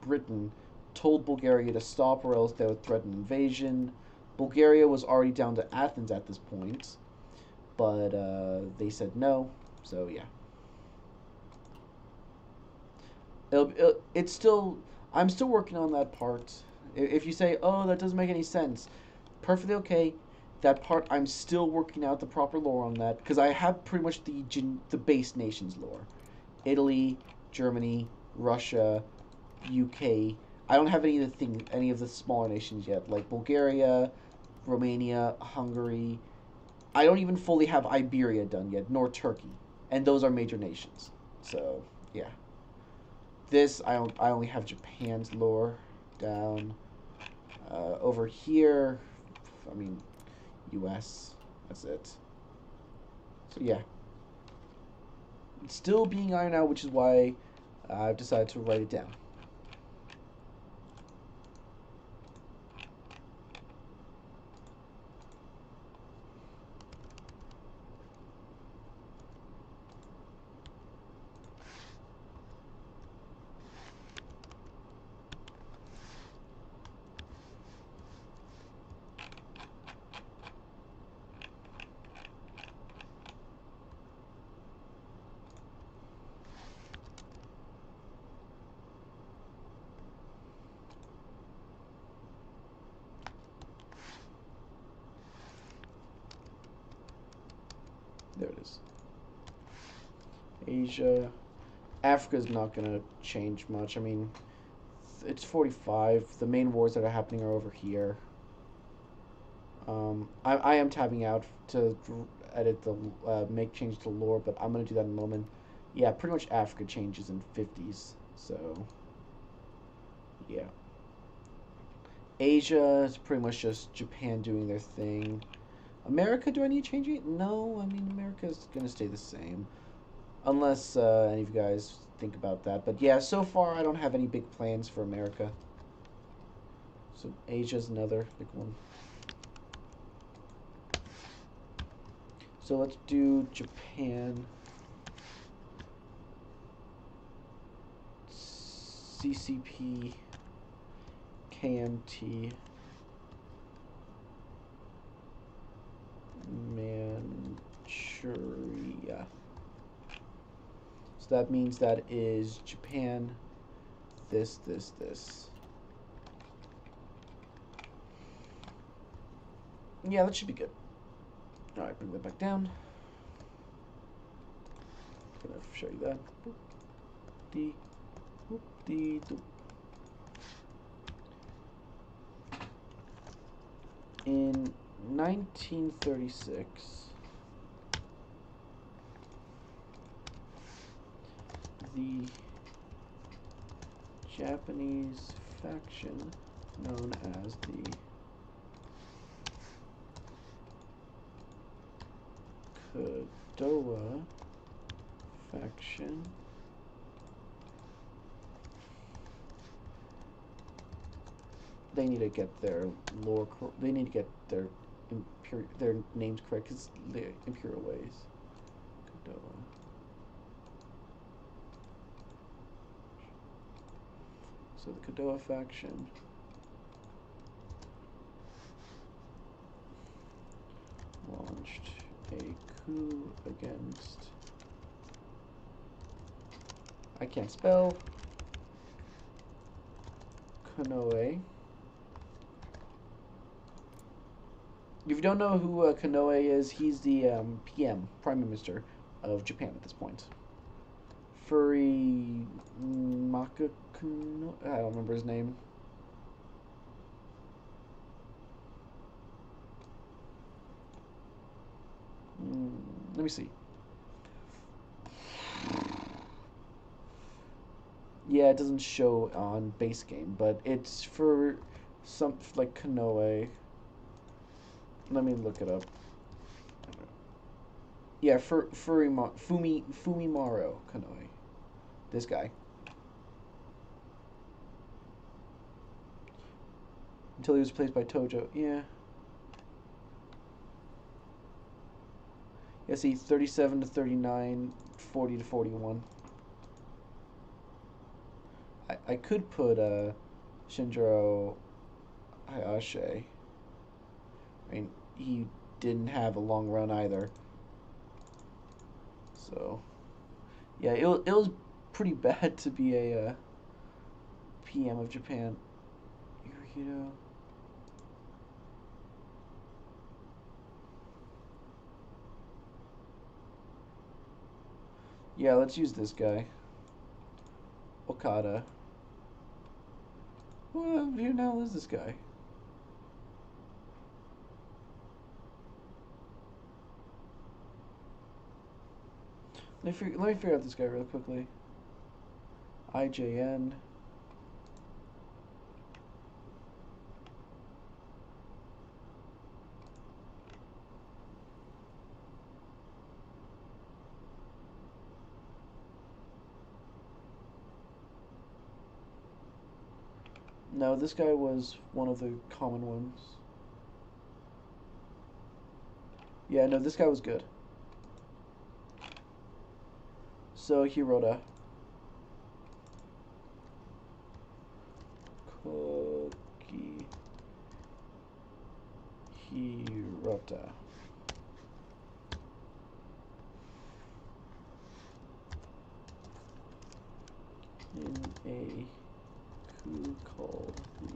Britain told Bulgaria to stop or else they would threaten invasion. Bulgaria was already down to Athens at this point, but they said no, so yeah. It's still, I'm still working on that part. If you say, oh, that doesn't make any sense, perfectly okay. That part, I'm still working out the proper lore on that because I have pretty much the base nations lore. Italy, Germany, Russia, UK. I don't have any of the smaller nations yet, like Bulgaria, Romania, Hungary. I don't even fully have Iberia done yet, nor Turkey, and those are major nations. So yeah, I only have Japan's lore down. Over here, I mean, U.S. That's it. So yeah, it's still being ironed out, which is why I've decided to write it down. There it is. Asia. Africa's not going to change much. I mean, it's 45. The main wars that are happening are over here. I am tabbing out to edit the make change to lore, but I'm gonna do that in a moment. Yeah, pretty much Africa changes in 50s. So yeah, Asia is pretty much just Japan doing their thing. America, do I need to change it? No, I mean America's gonna stay the same, unless any of you guys think about that. But yeah, so far I don't have any big plans for America. So Asia's another big one. So let's do Japan. CCP, KMT, Manchuria. So that means that is Japan, this. Yeah, that should be good. Alright, bring that back down. Gonna show you that. Boop, dee, boop, dee, doop. In 1936, the Japanese faction known as the Kadoa faction they need to get their lore. They need to get their names correct because the imperial ways. Kadoa. So the Kadoa faction launched a coup against. I can't spell. Konoe. If you don't know who Konoe is, he's the PM, Prime Minister of Japan at this point. Furry Makakuno, I don't remember his name. Let me see. Yeah, it doesn't show on base game, but it's for some like Konoe. Let me look it up. Yeah, Fumimaro Konoe. This guy. Until he was replaced by Tojo. Yeah. Yeah, see, 37 to 39, 40 to 41. I could put Shinjiro Hayase. I mean, he didn't have a long run either. So, yeah, it was pretty bad to be a PM of Japan. Hirohito. Yeah, let's use this guy. Okada. What the hell is this guy? Let me figure out this guy real quickly. IJN. No, this guy was one of the common ones. Yeah, no, this guy was good. So, Hirota. Koki Hirota. In a coup called the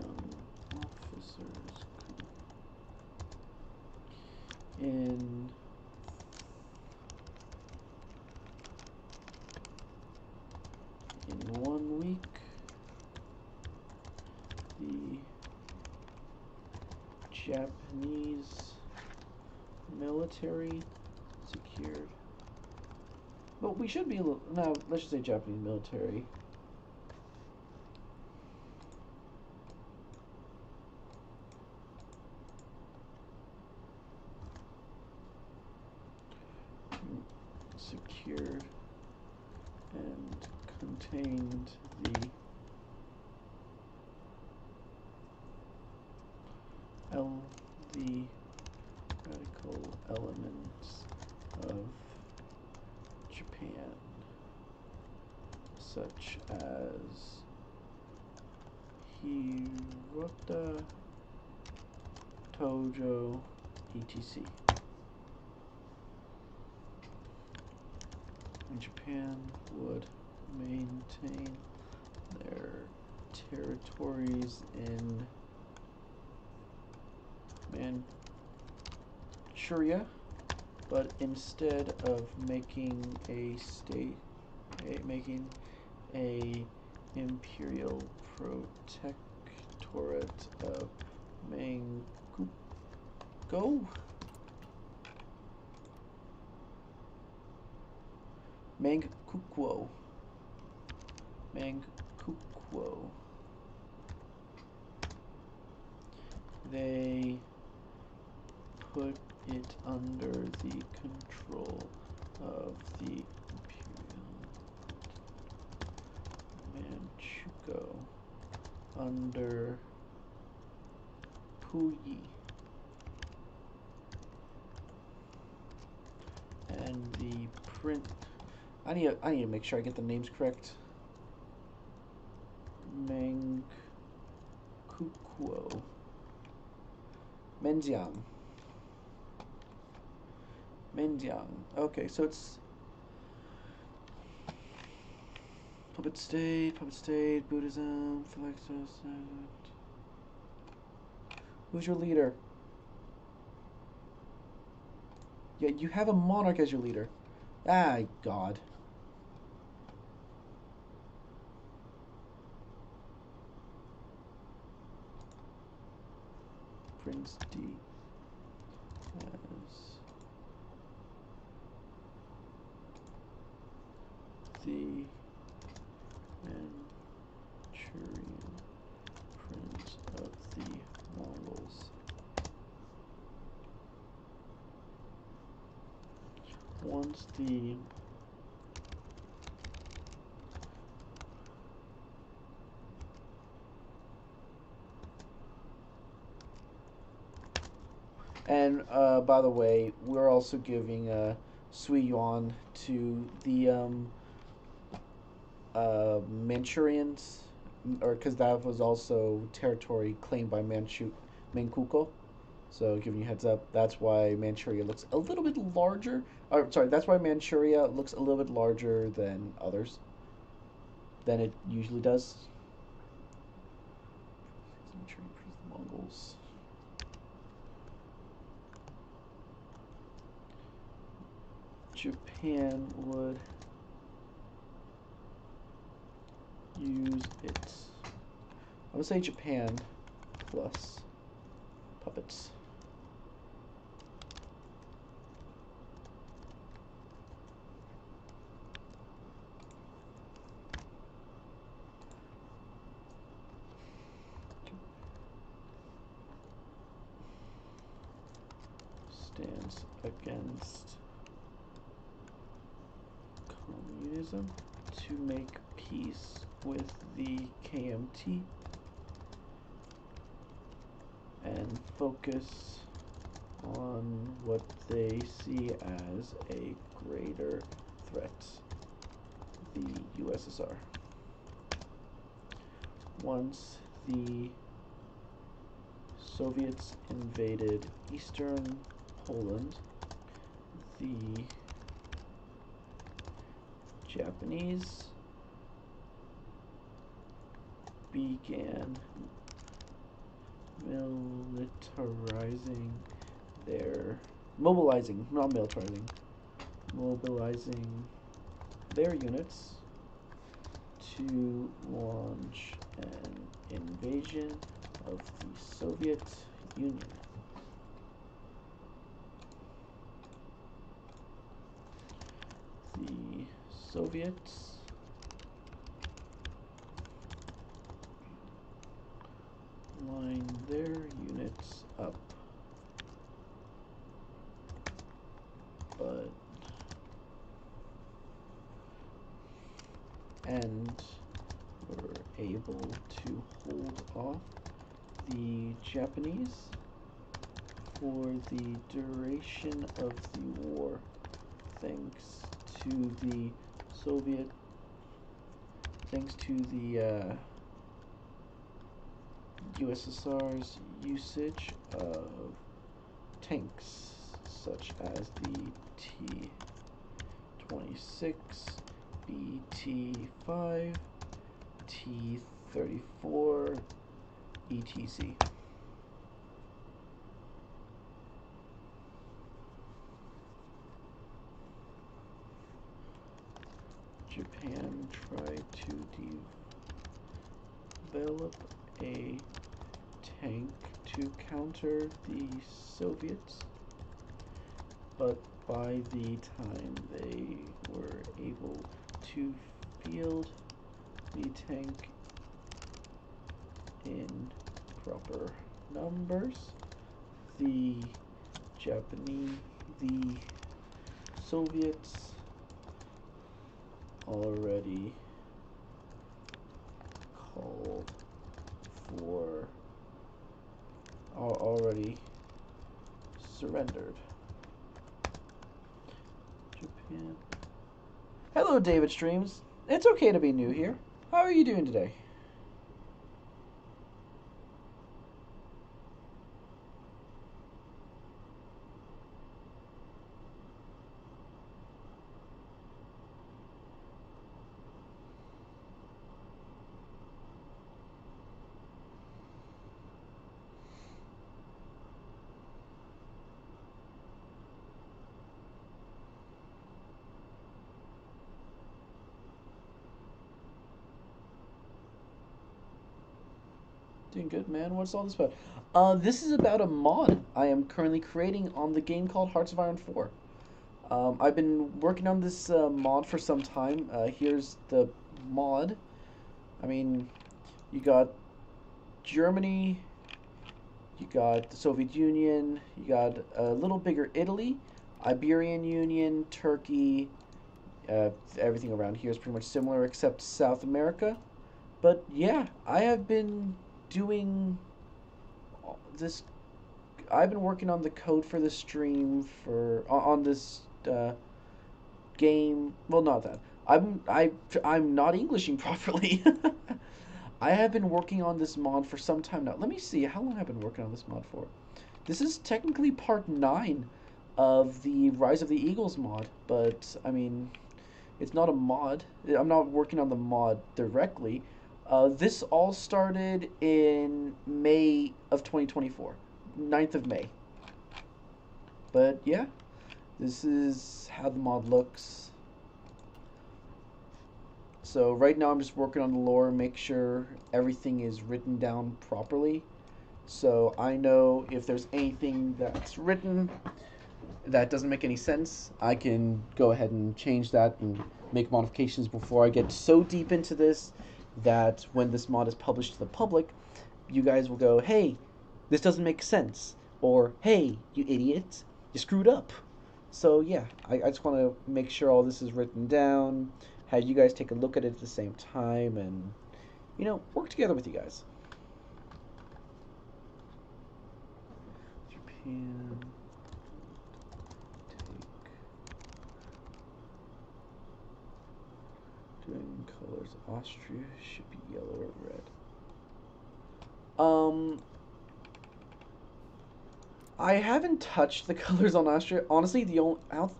Young Officers Coup. In 1 week, the Japanese military secured. Well, we should be no. Let's just say Japanese military. Secured and contained the radical elements of Japan, such as Hirota, Tojo, etc. And Japan would maintain their territories in Manchuria, but instead of making a imperial protectorate of Manchukuo. They put it under the control of the Imperial Manchukuo under Puyi and the print. I need to make sure I get the names correct. Manchukuo. Menjiang. Okay, so it's puppet state, Buddhism, Phylexis. Who's your leader? Yeah, you have a monarch as your leader. Ah, God. Prince D as the Manchurian prince of the Mongols. Once the And by the way, we're also giving Sui Yuan to the Manchurians, or because that was also territory claimed by Manchukuo. So giving you a heads up, that's why Manchuria looks a little bit larger. Or sorry, that's why Manchuria looks a little bit larger than others, than it usually does. Mongols. Japan would use it. I would say Japan plus puppets. Stands against communism to make peace with the KMT and focus on what they see as a greater threat, the USSR. Once the Soviets invaded Eastern Poland, the Japanese began mobilizing their units to launch an invasion of the Soviet Union. Soviets. Line their units up. But and were able to hold off the Japanese for the duration of the war, thanks to the Soviet, thanks to the USSR's usage of tanks such as the T-26, BT-5, T-34, etc. Japan tried to develop a tank to counter the Soviets, but by the time they were able to field the tank in proper numbers, the Soviets already called for, already surrendered. Japan. Hello, David Streams. It's okay to be new here. How are you doing today? Doing good, man. What's all this about? This is about a mod I am currently creating on the game called Hearts of Iron 4. I've been working on this mod for some time. Here's the mod. I mean, you got Germany, you got the Soviet Union, you got a little bigger Italy, Iberian Union, Turkey. Everything around here is pretty much similar except South America. But yeah, I have been doing this. I've been working on the code for the stream for on this game. Well, not that. I'm not Englishing properly. I have been working on this mod for some time now. Let me see how long I've been working on this mod for. This is technically part 9 of the Rise of the Eagles mod, but I mean, it's not a mod. I'm not working on the mod directly. This all started in May of 2024, 9th of May. But yeah, this is how the mod looks. So right now I'm just working on the lore, make sure everything is written down properly. So I know if there's anything that's written that doesn't make any sense, I can go ahead and change that and make modifications before I get so deep into this that when this mod is published to the public, you guys will go, hey, this doesn't make sense, or hey, you idiot, you screwed up. So yeah, I just want to make sure all this is written down, have you guys take a look at it at the same time, and work together with you guys. Japan. Doing colors. Austria should be yellow or red. I haven't touched the colors on Austria. Honestly, the only have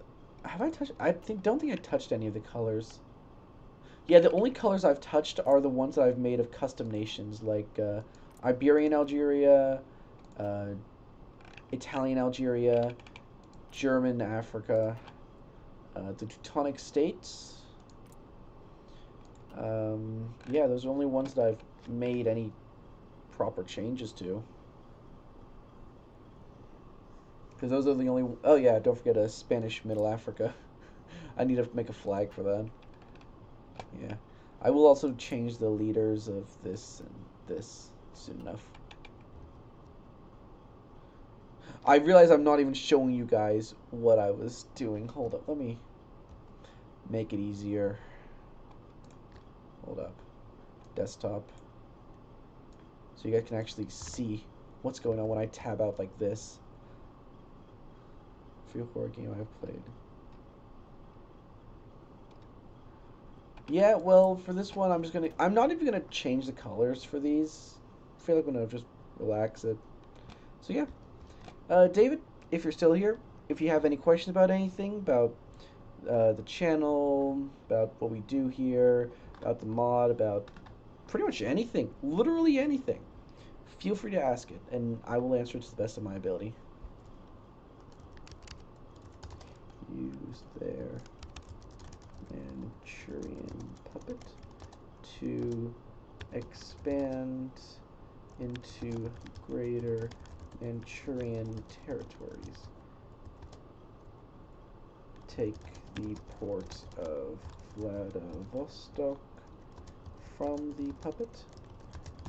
I touched? Don't think I touched any of the colors. Yeah, the only colors I've touched are the ones that I've made of custom nations, like Iberian Algeria, uh, Italian Algeria, German Africa, the Teutonic States. Yeah, those are the only ones that I've made any proper changes to. Because those are the only... Oh yeah, don't forget Spanish Middle Africa. I need to make a flag for that. Yeah. I will also change the leaders of this and this soon enough. I realize I'm not even showing you guys what I was doing. Hold up, let me make it easier. Hold up. Desktop. So you guys can actually see what's going on when I tab out like this. Field horror game I've played. Yeah, well, for this one, I'm not even gonna change the colors for these. I feel like I'm gonna just relax it. So yeah, David, if you're still here, if you have any questions about anything, about the channel, about what we do here, about the mod, about pretty much anything, literally anything, feel free to ask it, and I will answer it to the best of my ability. Use their Manchurian puppet to expand into greater Manchurian territories. Take the port of Vladivostok from the puppet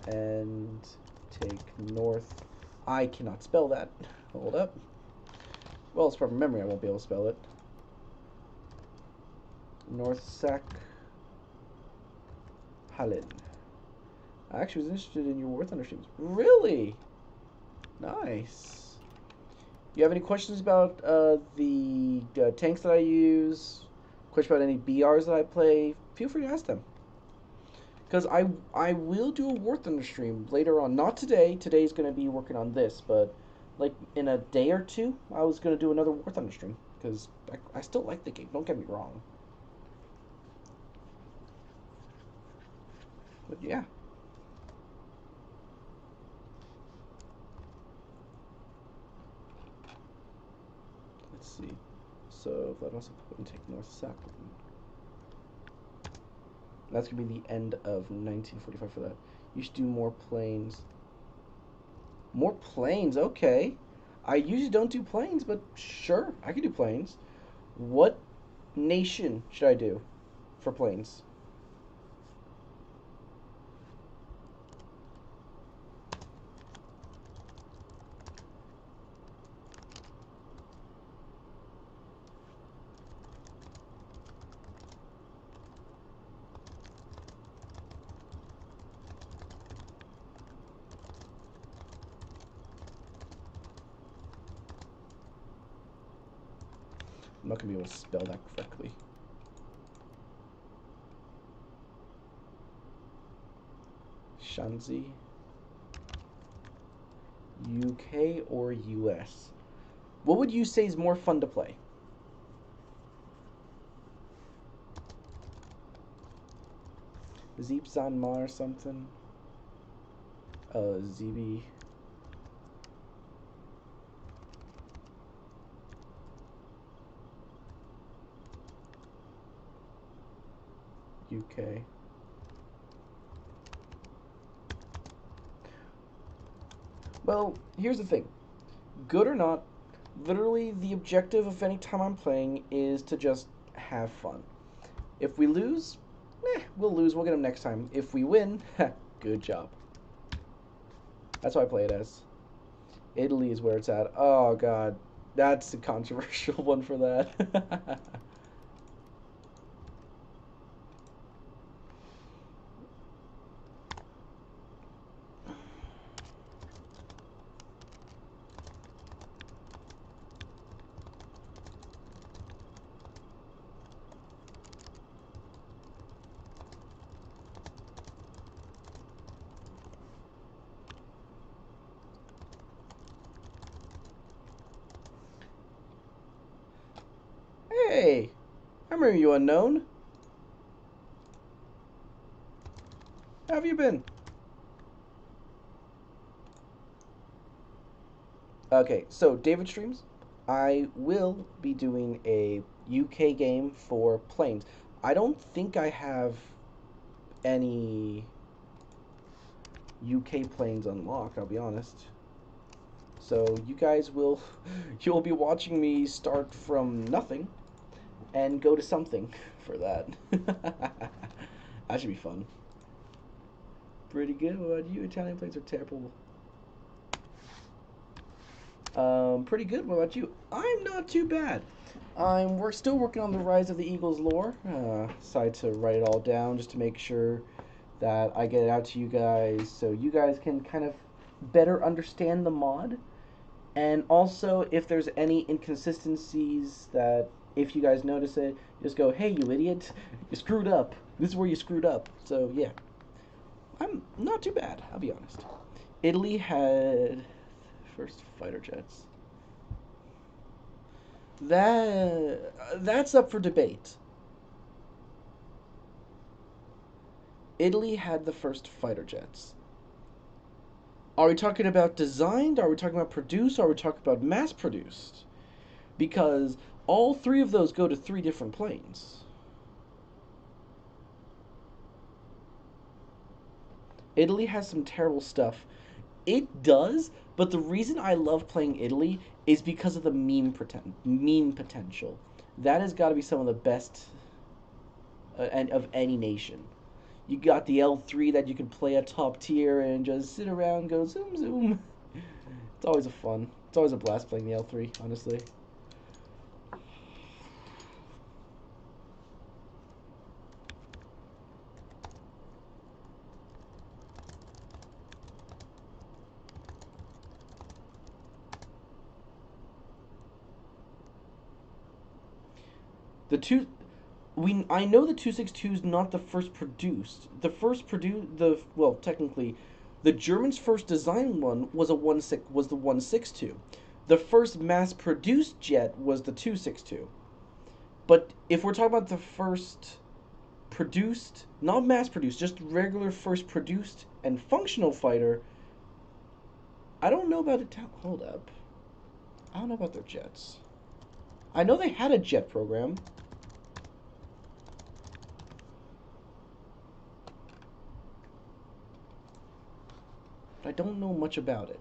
and take north. I cannot spell that. Hold up. Well, it's from memory. I won't be able to spell it. North Sac Halin. I actually was interested in your War Thunder streams. Really? Nice. You have any questions about the tanks that I use? Question about any BRs that I play? Feel free to ask them. Because I will do a War Thunder stream later on. Not today. Today's going to be working on this, but like in a day or two, I was going to do another War Thunder stream. Because I still like the game. Don't get me wrong. But yeah. Let's see. So that also put and take North Sackland. That's gonna be the end of 1945 for that. You should do more planes. More planes, okay. I usually don't do planes, but sure, I can do planes. What nation should I do for planes? I'm not gonna be able to spell that correctly. Shanzi. UK or US? What would you say is more fun to play? Zeep Ma or something? ZB. UK. Well, here's the thing. Good or not, literally the objective of any time I'm playing is to just have fun. If we lose, we'll lose. We'll get them next time. If we win, good job. That's what I play it as. Italy is where it's at. Oh, God. That's a controversial one for that. Hey, I remember you, unknown. How have you been? Okay, so David streams. I will be doing a UK game for planes. I don't think I have any UK planes unlocked, I'll be honest. So you guys will you'll be watching me start from nothing and go to something for that. That should be fun. Pretty good. What about you? Italian planes are terrible. Pretty good. What about you? I'm not too bad. We're still working on the Rise of the Eagles lore. Decided to write it all down just to make sure that I get it out to you guys so you guys can kind of better understand the mod. And also, if there's any inconsistencies that, if you guys notice it, just go, hey, you idiot, you screwed up. This is where you screwed up. So, yeah. I'm not too bad, I'll be honest. Italy had first fighter jets. That's up for debate. Italy had the first fighter jets. Are we talking about designed? Are we talking about produced? Are we talking about mass produced? Because all three of those go to three different planes. Italy has some terrible stuff. It does, but the reason I love playing Italy is because of the meme potential. That has got to be some of the best and of any nation. You got the L3 that you can play at top tier and just sit around and go zoom zoom. It's always a fun. It's always a blast playing the L3, honestly. The two I know the 262 is not the first produced. The first produced well, technically the Germans' first design one was the 162. The first mass produced jet was the 262. But if we're talking about the first produced, not mass produced, just regular first produced and functional fighter, I don't know about it. Hold up. I don't know about their jets. I know they had a jet program. But I don't know much about it.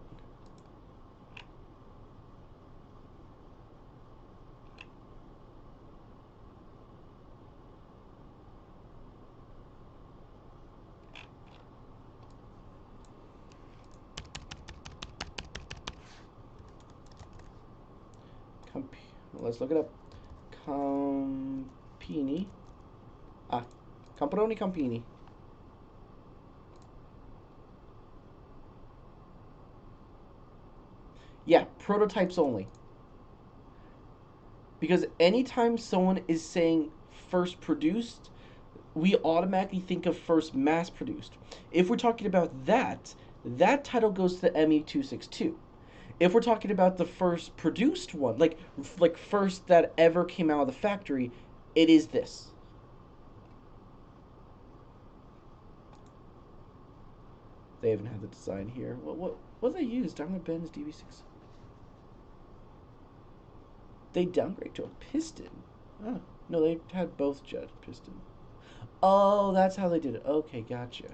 Let's look it up. Campini. Camperoni Campini. Yeah, prototypes only. Because anytime someone is saying first produced, we automatically think of first mass produced. If we're talking about that, that title goes to the ME262. If we're talking about the first produced one, like first that ever came out of the factory, it is this. They haven't had the design here. What they used? Daimler-Benz DB6. They downgrade to a piston. Oh, no, they had both jet piston. Oh, that's how they did it. Okay, gotcha.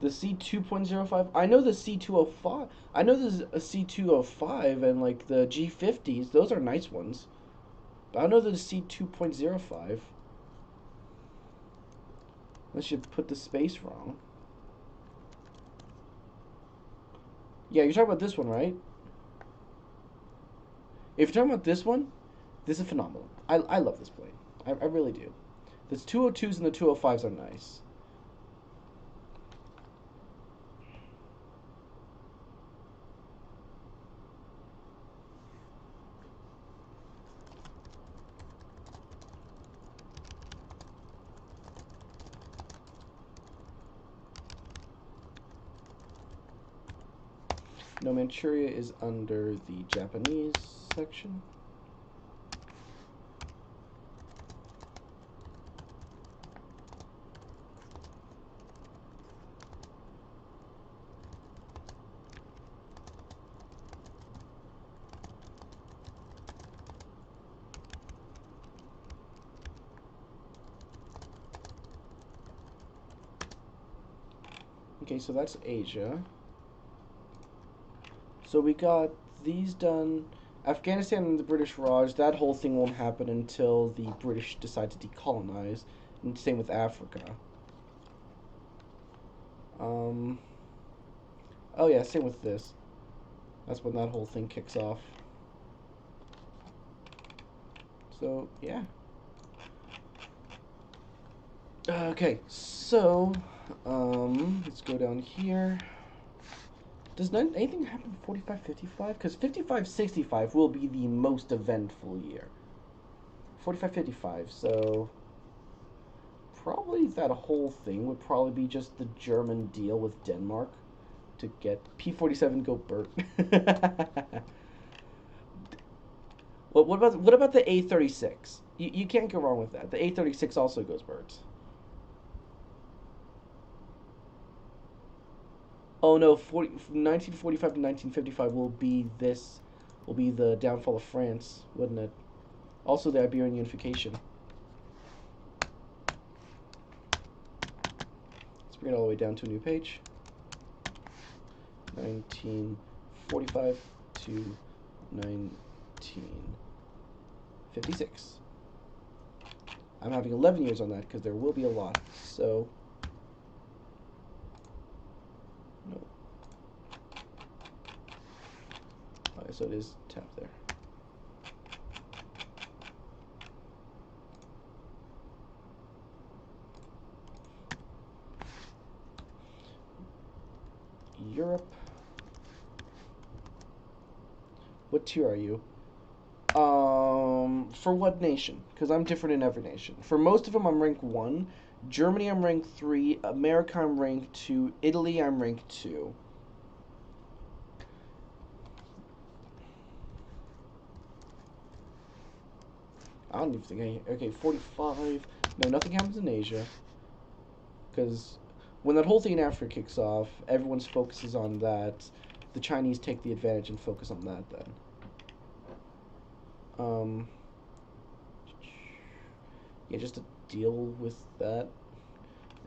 The C2.05. I know the C205. I know there's a C205 and like the G50s. Those are nice ones. But I don't know the C2.05. Unless you put the space wrong. Yeah, you're talking about this one, right? If you're talking about this one, this is phenomenal. I love this plane. I really do. The 202s and the 205s are nice. No, Manchuria is under the Japanese section. Okay, so that's Asia. So we got these done. Afghanistan and the British Raj, that whole thing won't happen until the British decide to decolonize. And same with Africa. Oh yeah, same with this. That's when that whole thing kicks off. So, yeah. Okay, so, let's go down here. Does anything happen 45, 55? Because 55, 65 will be the most eventful year. 45, 55, so probably that whole thing would probably be just the German deal with Denmark to get P-47 go Bert. what about the A-36? You can't go wrong with that. The A-36 also goes Bert. Oh no, 1945 to 1955 will be the downfall of France, wouldn't it? Also the Iberian unification. Let's bring it all the way down to a new page. 1945 to 1956. I'm having 11 years on that because there will be a lot. So, no. Alright, so it is tapped there. Europe. What tier are you? For what nation? Because I'm different in every nation. For most of them, I'm rank 1. Germany, I'm rank 3. America, I'm rank 2. Italy, I'm rank 2. I don't even think okay, 45. No, nothing happens in Asia. Because when that whole thing in Africa kicks off, everyone focuses on that. The Chinese take the advantage and focus on that then. Yeah, just to deal with that.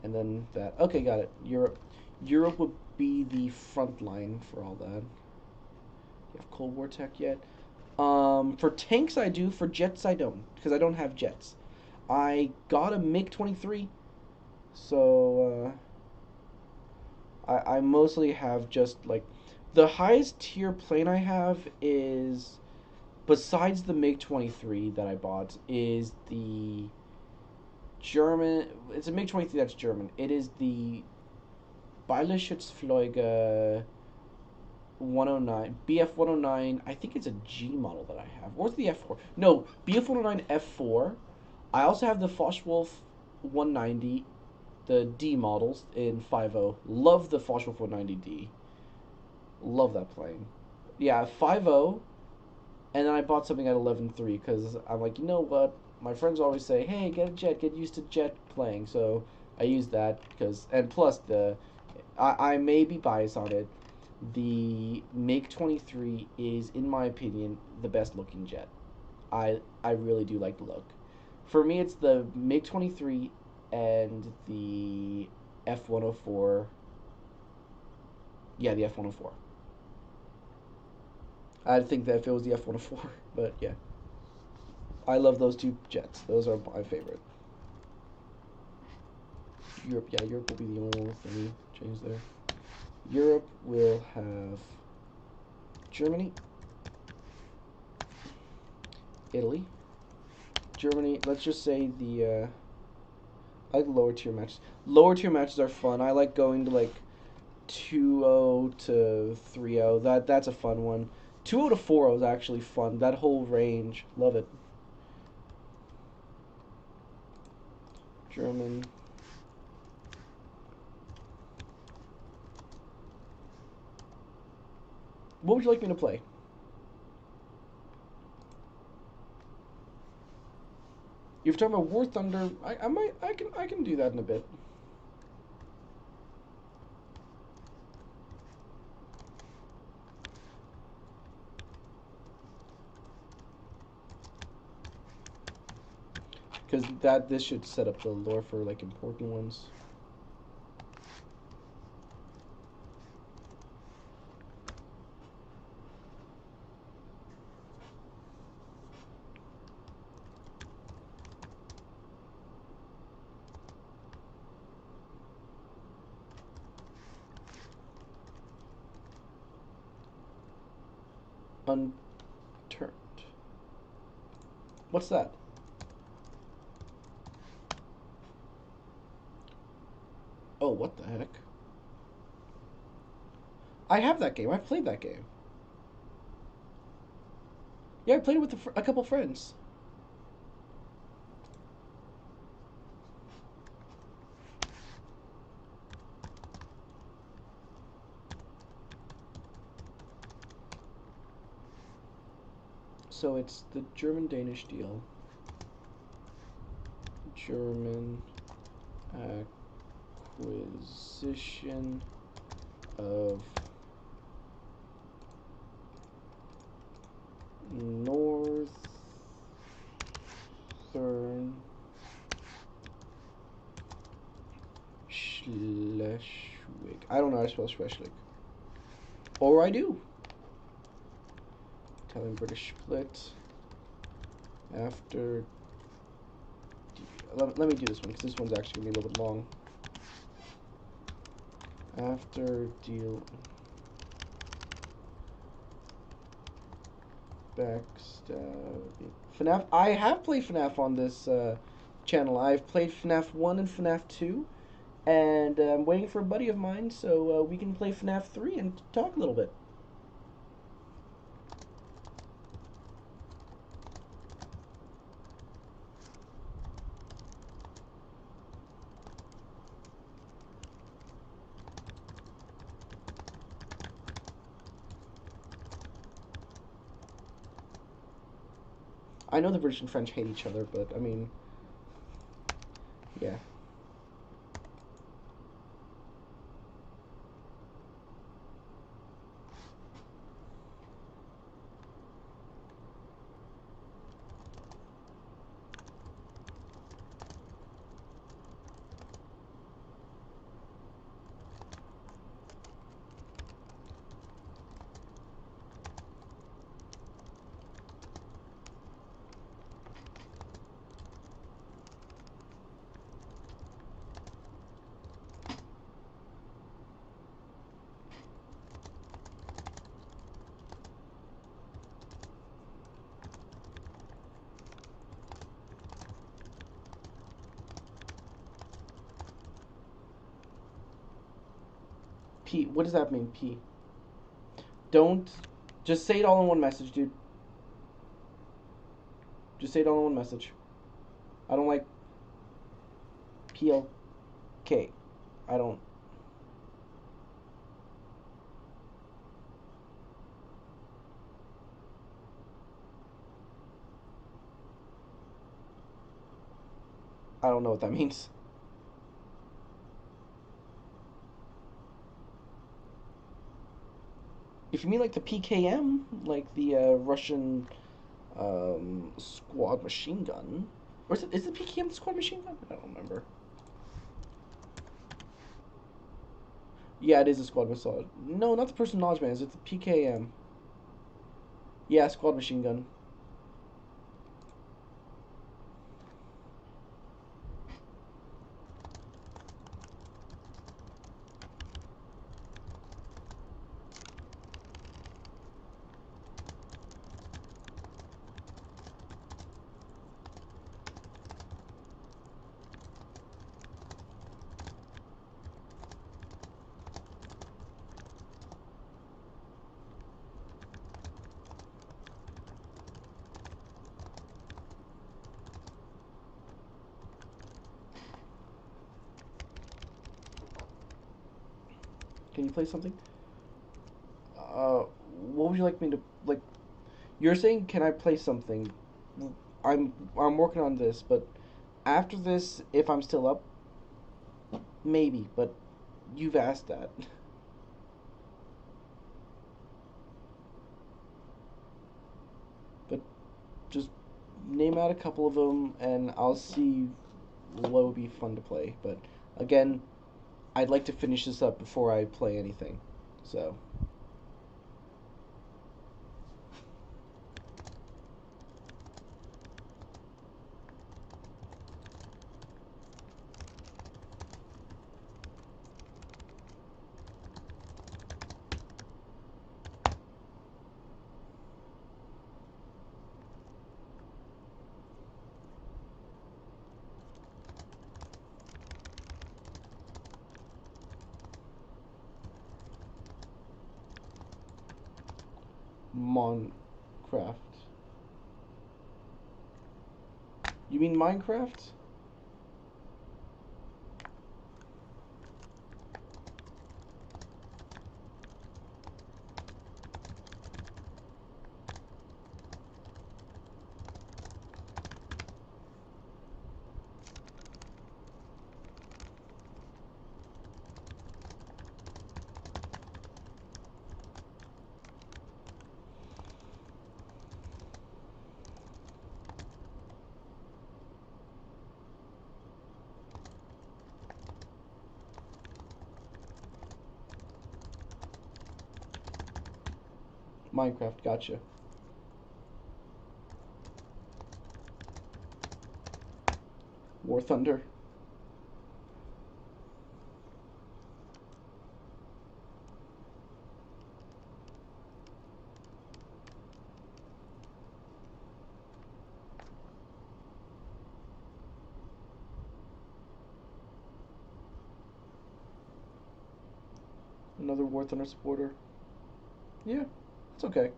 And then that. Okay, got it. Europe would be the front line for all that. You have Cold War tech yet? For tanks I do. For jets I don't, because I don't have jets. I got a MiG-23, so I mostly have just like the highest tier plane I have is, besides the MiG-23 that I bought, is the German. It's a MiG-23 that's German. It is the Beilerschutzflieger 109, BF 109. I think it's a G model that I have. Where's the F4? No, BF 109 F4. I also have the Focke-Wulf 190, the D models in 5.0. Love the Focke-Wulf 190D. Love that plane. Yeah, 5.0. And then I bought something at 11.3 because I'm like, you know what? My friends always say, hey, get a jet, get used to jet playing. So I use that because, and plus I may be biased on it. The MiG-23 is, in my opinion, the best looking jet. I really do like the look. For me, it's the MiG-23 and the F-104. Yeah, the F-104. I'd think that if it was the F-104, but yeah. I love those two jets. Those are my favorite. Europe, yeah, Europe will be the only thing changed there. Europe will have Germany, Italy, Germany. Let's just say the I like lower tier matches. Lower tier matches are fun. I like going to like 2-0 to 3-0. That's a fun one. 2-0 to 4-0 is actually fun. That whole range, love it. German. What would you like me to play? You're talking about War Thunder. I can do that in a bit. Because this should set up the lore for like important ones. unturned. What's that? Oh, what the heck? I have that game. I've played that game. Yeah, I played it with a couple friends. So it's the German-Danish deal. German acquisition of Northern Schleswig. I don't know how to spell Schleswig. Or I do. Italian British split. After. Let me do this one because this one's actually going to be a little bit long. After deal. Backstabbing. FNAF. I have played FNAF on this channel. I've played FNAF 1 and FNAF 2. And I'm waiting for a buddy of mine so we can play FNAF 3 and talk a little bit. I know the British and French hate each other, but I mean, yeah. P. What does that mean, P? Don't. Just say it all in one message, dude. Just say it all in one message. I don't like PLK. I don't. I don't know what that means. If you mean like the PKM, like the Russian squad machine gun, or is the PKM the squad machine gun? I don't remember. Yeah, it is a squad missile. No, not the person knowledge man. Is it the PKM? Yeah, squad machine gun. Can you play something? What would you like me to like? You're saying, can I play something? I'm working on this, but after this, if I'm still up, maybe. But you've asked that. But just name out a couple of them, and I'll see what would be fun to play. But again, I'd like to finish this up before I play anything. So. Minecraft. You mean Minecraft? Minecraft, gotcha. War Thunder. Another War Thunder supporter. Yeah, it's okay.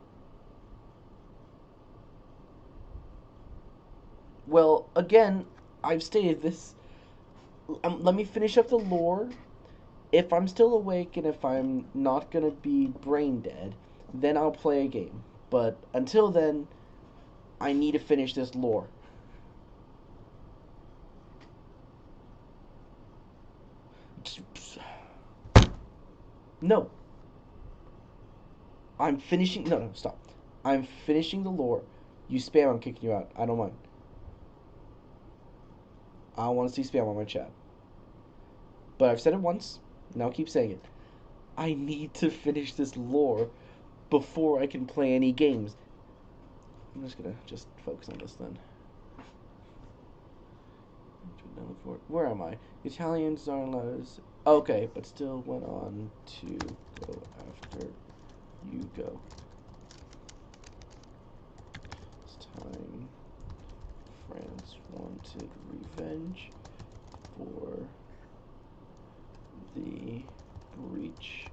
Well, again, I've stated this. Let me finish up the lore. If I'm still awake and if I'm not gonna be brain dead, then I'll play a game. But until then, I need to finish this lore. No. I'm finishing. No, no, stop. I'm finishing the lore. You spam, I'm kicking you out. I don't mind. I don't want to see spam on my chat. But I've said it once. Now I'll keep saying it. I need to finish this lore before I can play any games. I'm just gonna focus on this then. Where am I? Italians aren't allowed to... Okay, but still went on to go after you go. This time, France wanted revenge for the breach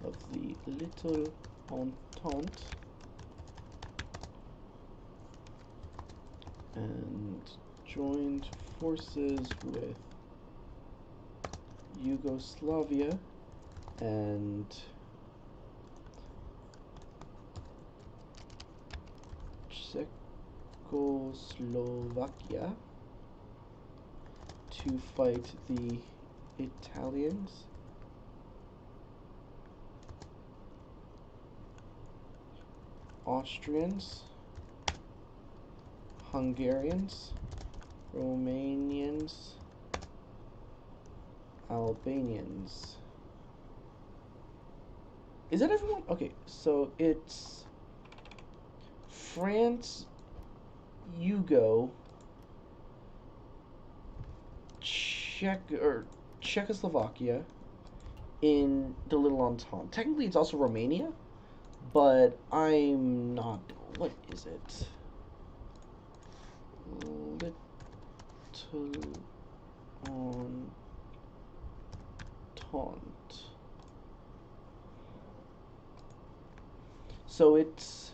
of the Little Entente and joined forces with Yugoslavia and Czechoslovakia to fight the Italians, Austrians, Hungarians, Romanians, Albanians. Is that everyone? Okay, so it's France, Yugo, Czechoslovakia in the Little Entente. Technically, it's also Romania, but I'm not. What is it? Little Entente. So it's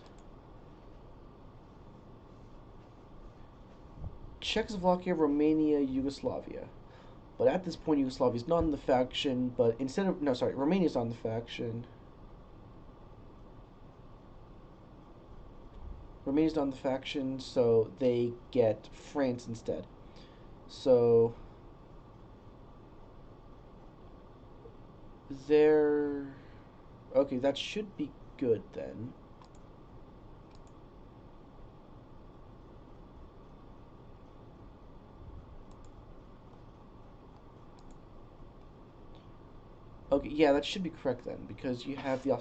Czechoslovakia, Romania, Yugoslavia. But at this point, Yugoslavia is not in the faction, but instead of... No, sorry, Romania's not in the faction. Romania's not in the faction, so they get France instead. So... they're... Okay, that should be good then. Okay, yeah, that should be correct then, because you have the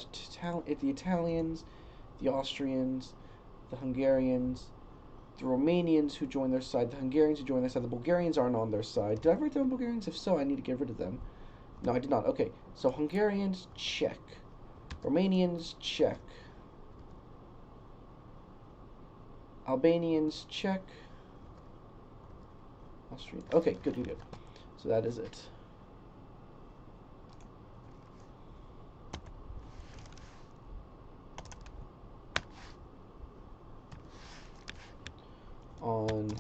Italians, the Austrians, the Hungarians, the Romanians who join their side, the Hungarians who join their side, the Bulgarians aren't on their side. Did I write down Bulgarians? If so, I need to get rid of them. No, I did not. Okay, so Hungarians, check. Romanians, check. Albanians, check. Austrian. Okay, good, good, good. So that is it. on...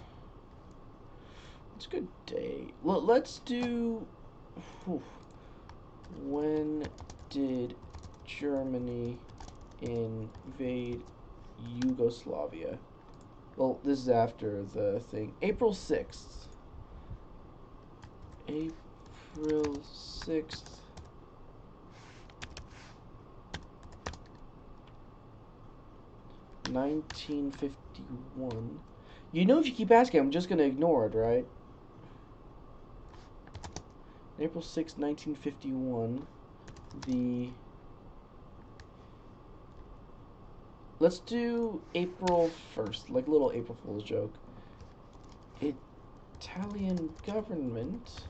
It's a good day. Let's do... Whew. When did Germany invade Yugoslavia? Well, this is after the thing. April 6th. April 6th. 1951. You know, if you keep asking, I'm just going to ignore it, right? April 6th, 1951. Let's do April 1st, like a little April Fool's joke. Italian government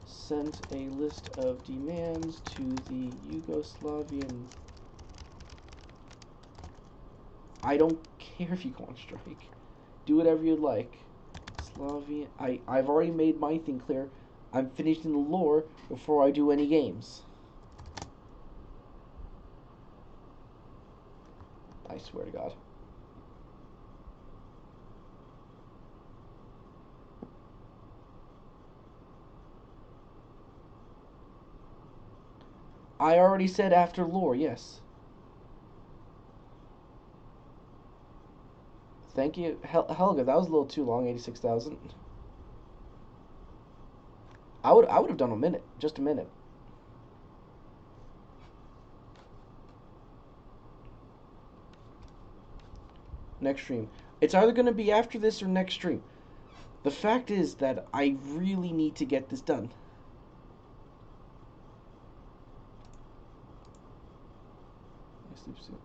sent a list of demands to the Yugoslavian... I don't care if you go on strike. Do whatever you'd like. Slavian... I've already made my thing clear. I'm finishing the lore before I do any games. I swear to God. I already said after lore, yes. Thank you. Helga, that was a little too long, 86,000. I would have done a minute, just a minute. Next stream. It's either going to be after this or next stream. The fact is that I really need to get this done. I sleep soon.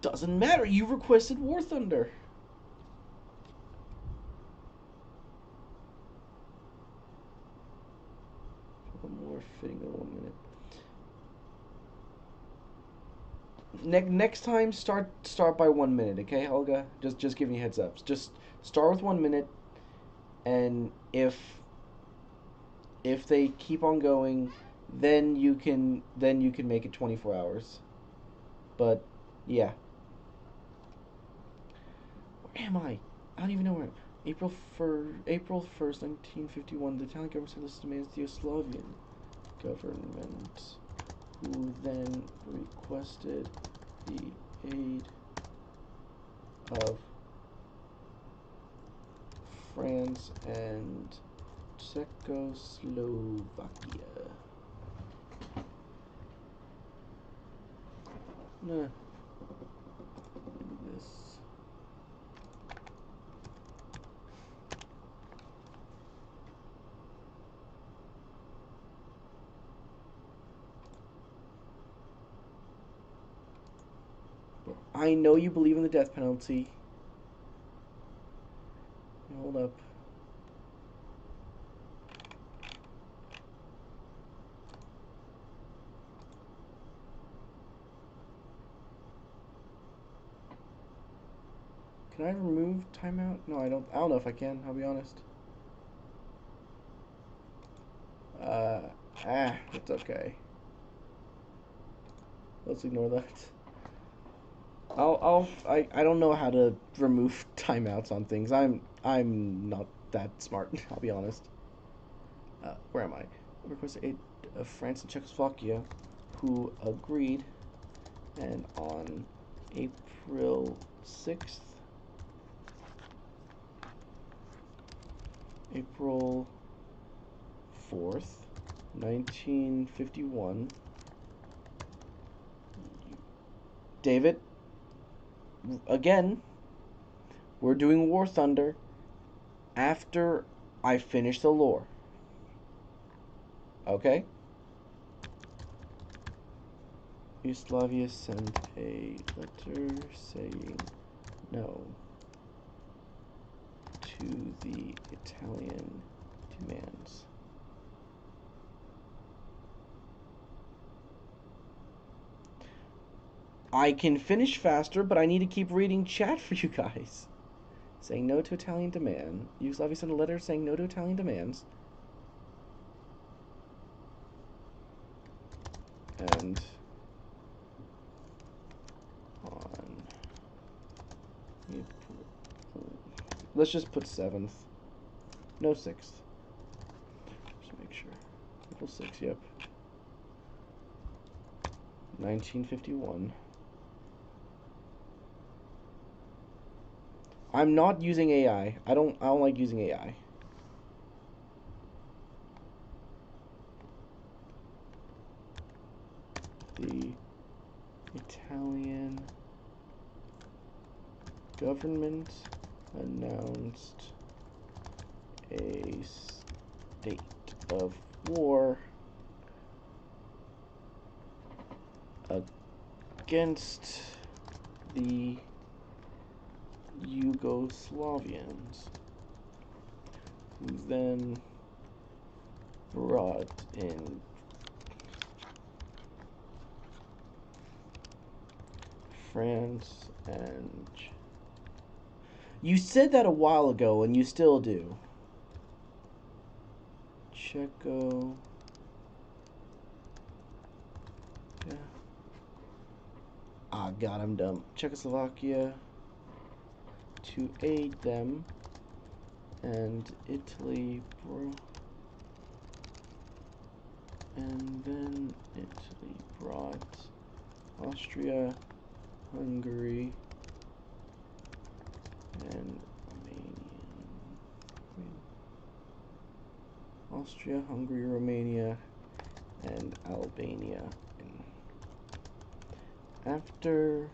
Doesn't matter. You requested War Thunder. More fitting than 1 minute. Next time, start by 1 minute, okay, Helga? Just giving you heads up. Just start with 1 minute, and if they keep on going, then you can make it 24 hours. But yeah. Where am I? I don't even know where. April 1st, 1951. The Italian government sent listed demands to the Yugoslavian government, who then requested the aid of France and Czechoslovakia. Nah. This. I know you believe in the death penalty. Hold up. Can I remove timeout? No, I don't know if I can, I'll be honest. It's okay. Let's ignore that. I don't know how to remove timeouts on things. I'm not that smart, I'll be honest. Where am I? Requested aid of France and Czechoslovakia, who agreed, and on April 6th, April 4th, 1951. David, again, we're doing War Thunder after I finish the lore. Okay? Yugoslavia sent a letter saying no to the Italian demands. I can finish faster, but I need to keep reading chat for you guys. Saying no to Italian demand. Yugoslavia sent a letter saying no to Italian demands. And on April Let's just put 7th. No, 6th. Just make sure. April 6th, yep. 1951. I'm not using AI. I don't like using AI. The Italian government announced a state of war against the Yugoslavians, who then brought in France and... You said that a while ago, and you still do. Czechoslovakia. Yeah. Ah, God, I'm dumb. Czechoslovakia to aid them, and Italy and then Italy brought Austria, Hungary, and Austria, Hungary, Romania, and Albania. After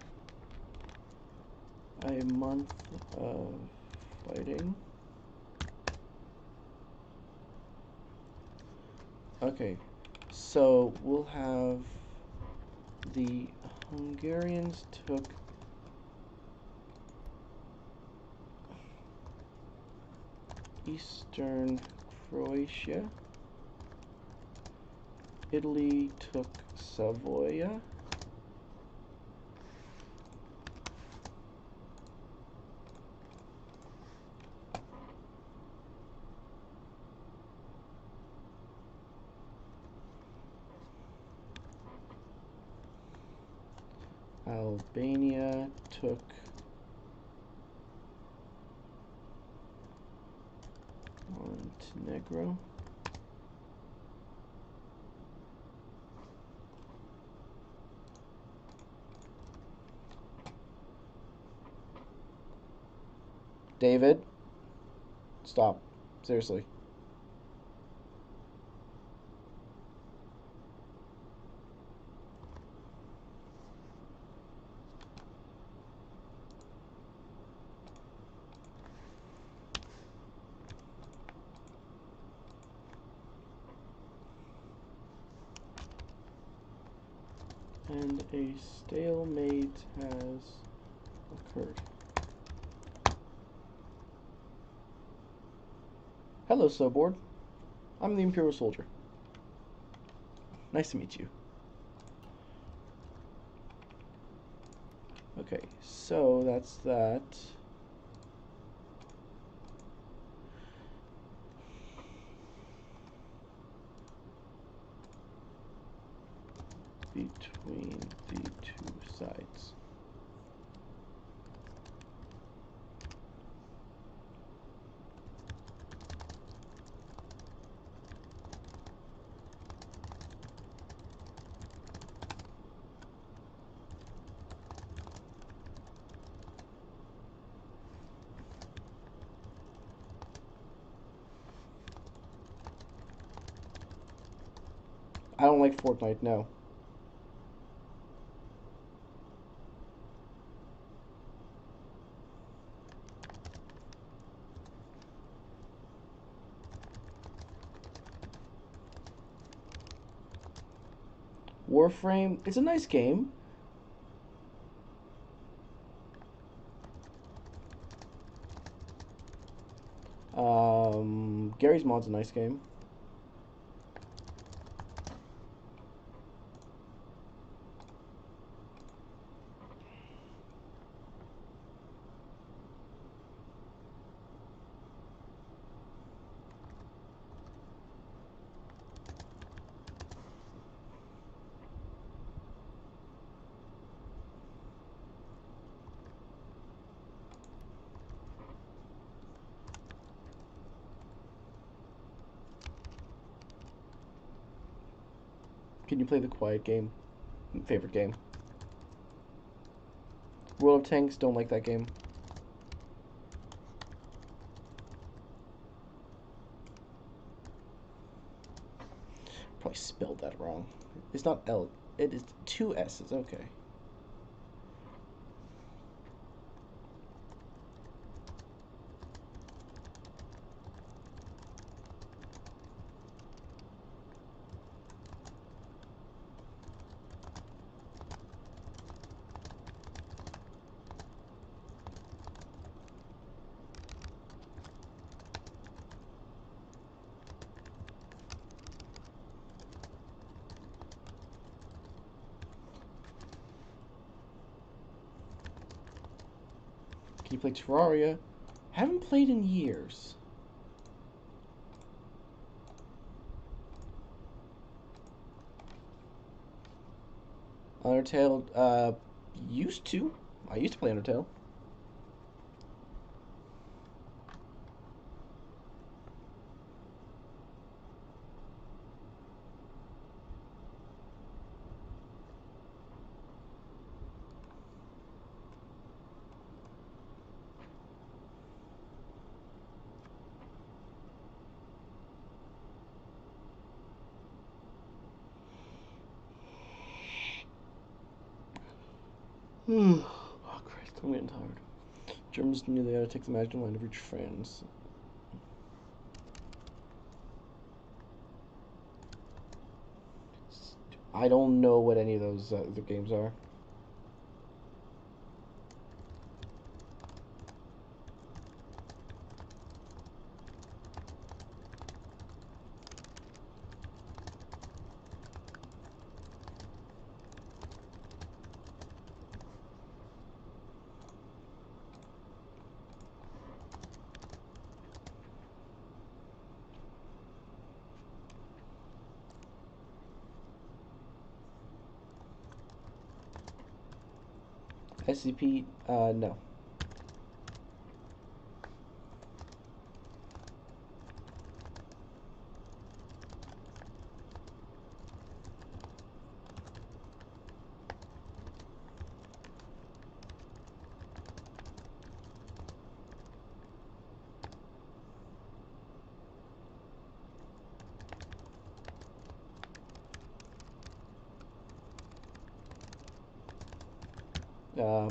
a month of fighting. Okay, so we'll have the Hungarians took eastern Croatia. Italy took Savoia. Albania took Montenegro. David, stop. Seriously. And a stalemate has occurred. Hello, Snowboard. I'm the Imperial Soldier. Nice to meet you. Okay, so that's that. Between the two sides. I don't like Fortnite, no. Warframe, it's a nice game. Gary's Mod's a nice game. Can you play the quiet game? Favorite game. World of Tanks, don't like that game. Probably spelled that wrong. It's not L. It is two S's. Okay. Can you play Terraria? Haven't played in years. Undertale, used to. I used to play Undertale. Oh, Christ, I'm getting tired. Germans knew they had to take the magic line to reach France. I don't know what any of those other games are. SCP, no. Uh,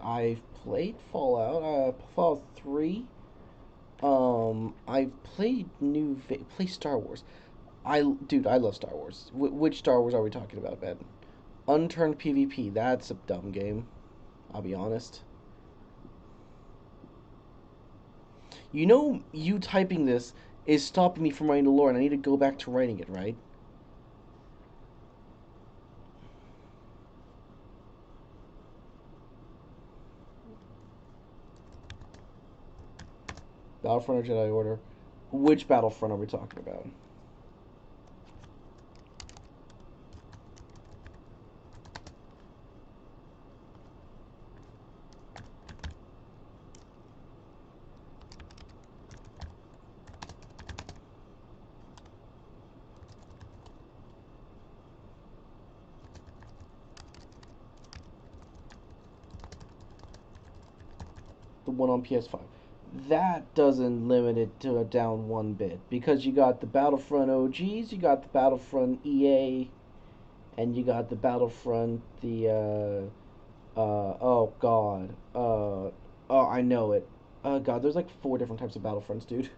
I've played Fallout, Fallout 3. I've played play Star Wars. Dude, I love Star Wars. Which Star Wars are we talking about, Ben? Unturned PvP. That's a dumb game. I'll be honest. You know, you typing this is stopping me from writing the lore, and I need to go back to writing it, right? Battlefront or Jedi Order? Which Battlefront are we talking about? The one on PS5. That doesn't limit it to a down one bit because you got the Battlefront OGs, you got the Battlefront EA, and you got the Battlefront oh god oh I know it. God, there's like four different types of Battlefronts, dude.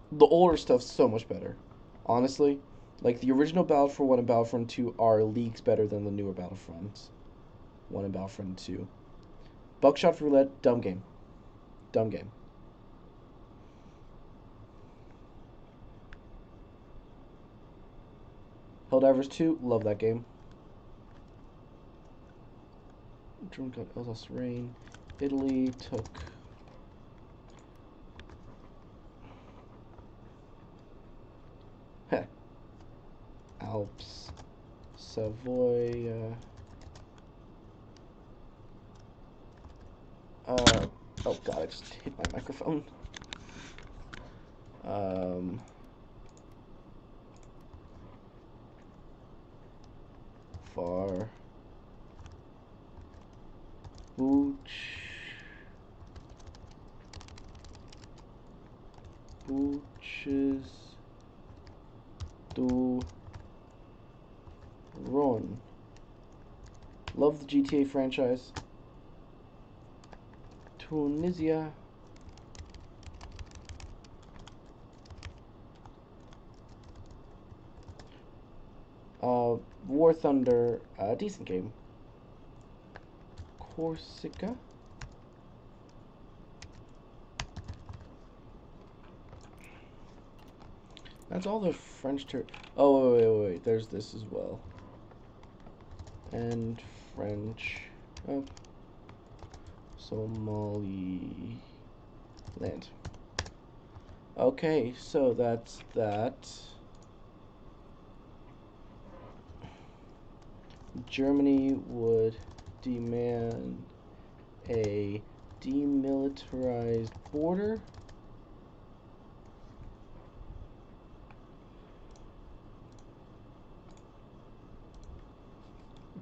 The older stuff's so much better, honestly. Like the original Battlefront 1 and Battlefront 2 are leagues better than the newer Battlefronts 1 and Battlefront 2. Buckshot Roulette, dumb game. Dumb game. Helldivers 2, love that game. German got Alsace Lorraine. Italy took Alps, Savoy. Oh god, I just hit my microphone. Far. Booches do run. Love the GTA franchise. Tunisia. War Thunder, decent game. Corsica. That's all the French Oh, wait. There's this as well. And French. Oh. Somali land. Okay, so that's that. Germany would demand a demilitarized border.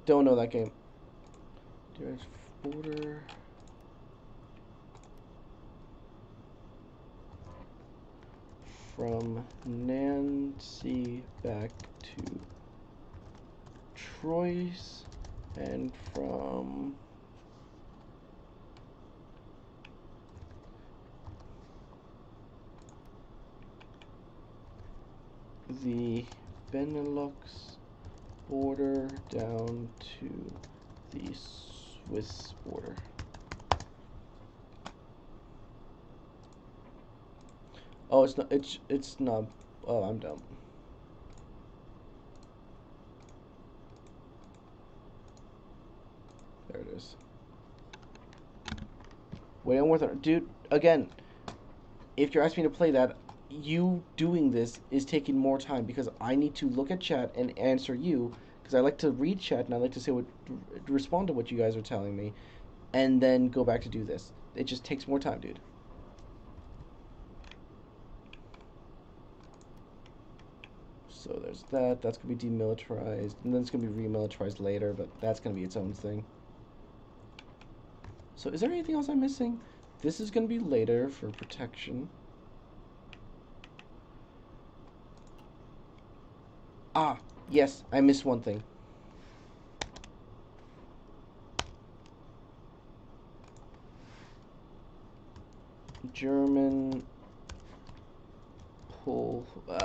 Don't know that game. There's border. From Nancy back to Troyes, and from the Benelux border down to the Swiss border. Oh, it's not. It's not. Oh, I'm dumb. There it is. Wait, I'm worth it, dude. Again, if you're asking me to play that, you doing this is taking more time because I need to look at chat and answer you because I like to read chat and I like to say respond to what you guys are telling me, and then go back to do this. It just takes more time, dude. So there's that. That's gonna be demilitarized, and then it's gonna be remilitarized later, but that's gonna be its own thing. So is there anything else I'm missing? This is gonna be later for protection. Ah, yes, I missed one thing. German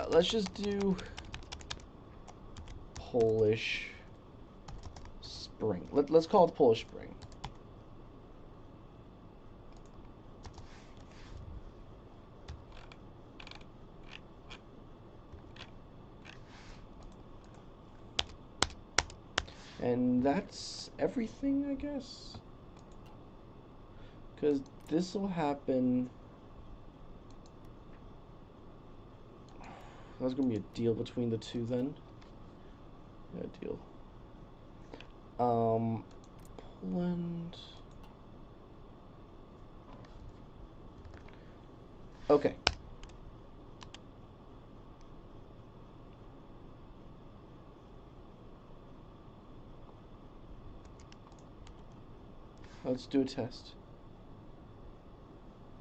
let's just do Polish Spring. Let's call it Polish Spring. And that's everything, I guess. Because this will happen. That's going to be a deal between the two then. Yeah, deal. Poland. Okay. Let's do a test.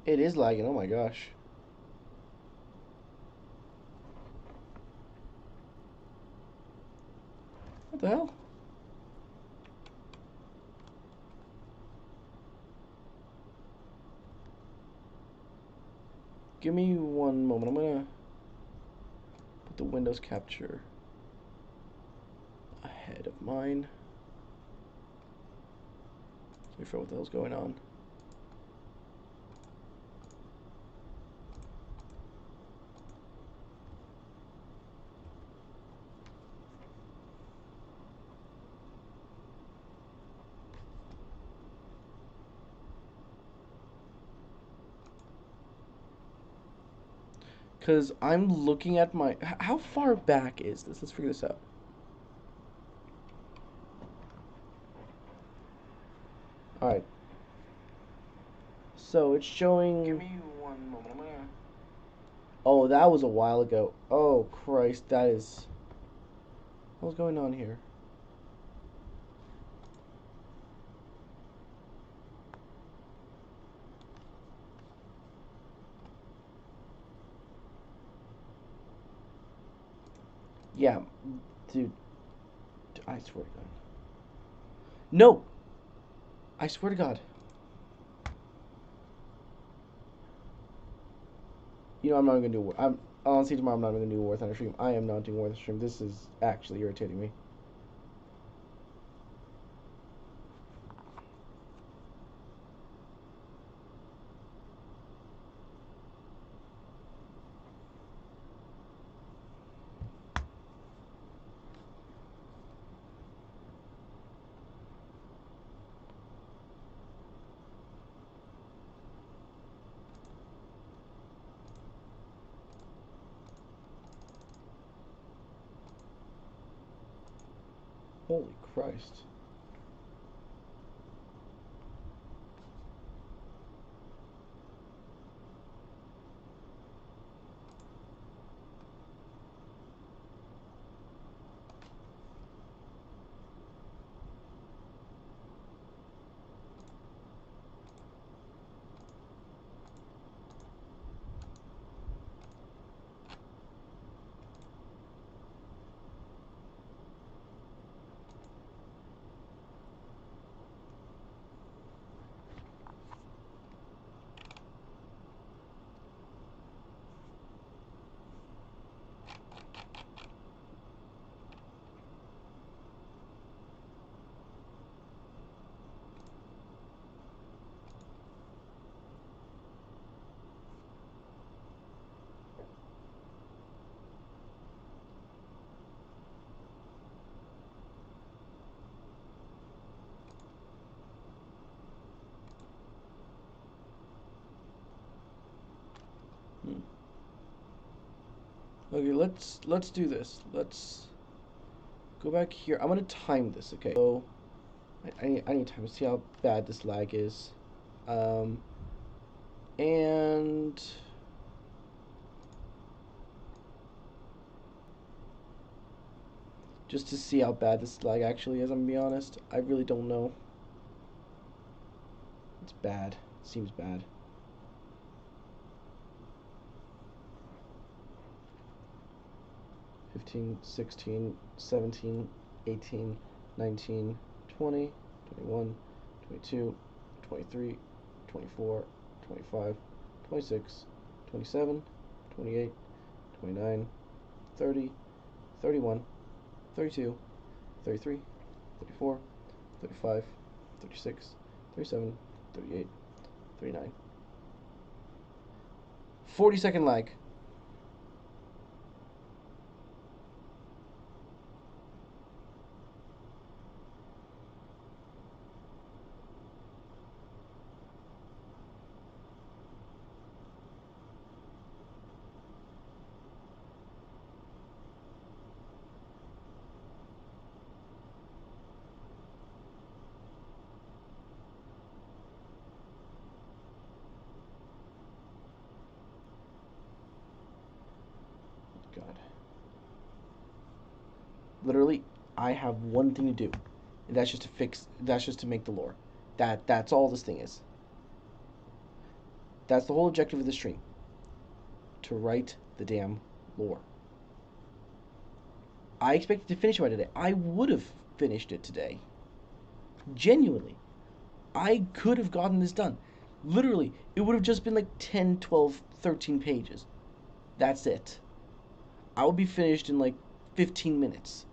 It is lagging, oh my gosh. What the hell? Give me one moment. I'm gonna put the Windows capture ahead of mine. I forget what the hell's going on. Because I'm looking at my... How far back is this? Let's figure this out. Alright. So it's showing... Give me one moment. I'm gonna. Oh, that was a while ago. Oh, Christ. That is... What's going on here? Yeah, dude. I swear to God. No! I swear to God. You know, I'm not even gonna do. I'm honestly tomorrow. I'm not even gonna do War Thunder stream. I am not doing War Thunder stream. This is actually irritating me. Holy Christ. Hmm. Okay, let's do this. Let's go back here. I'm gonna time this. Okay. So I need time to see how bad this lag is. Um, and just to see how bad this lag actually is, I'm gonna be honest. I really don't know. It's bad. It seems bad. 15, 16, 17, 18, 19, 20, 21, 22, 23, 24, 25, 26, 27, 28, 29, 30, 31, 32, 33, 34, 35, 36, 37, 38, 39. 40-second lag. God. Literally, I have one thing to do, and that's just to fix. That's just to make the lore. That's all this thing is. That's the whole objective of the stream. To write the damn lore. I expected to finish it by today. I would have finished it today. Genuinely. I could have gotten this done. Literally, it would have just been like 10, 12, 13 pages. That's it. I would be finished in like 15 minutes.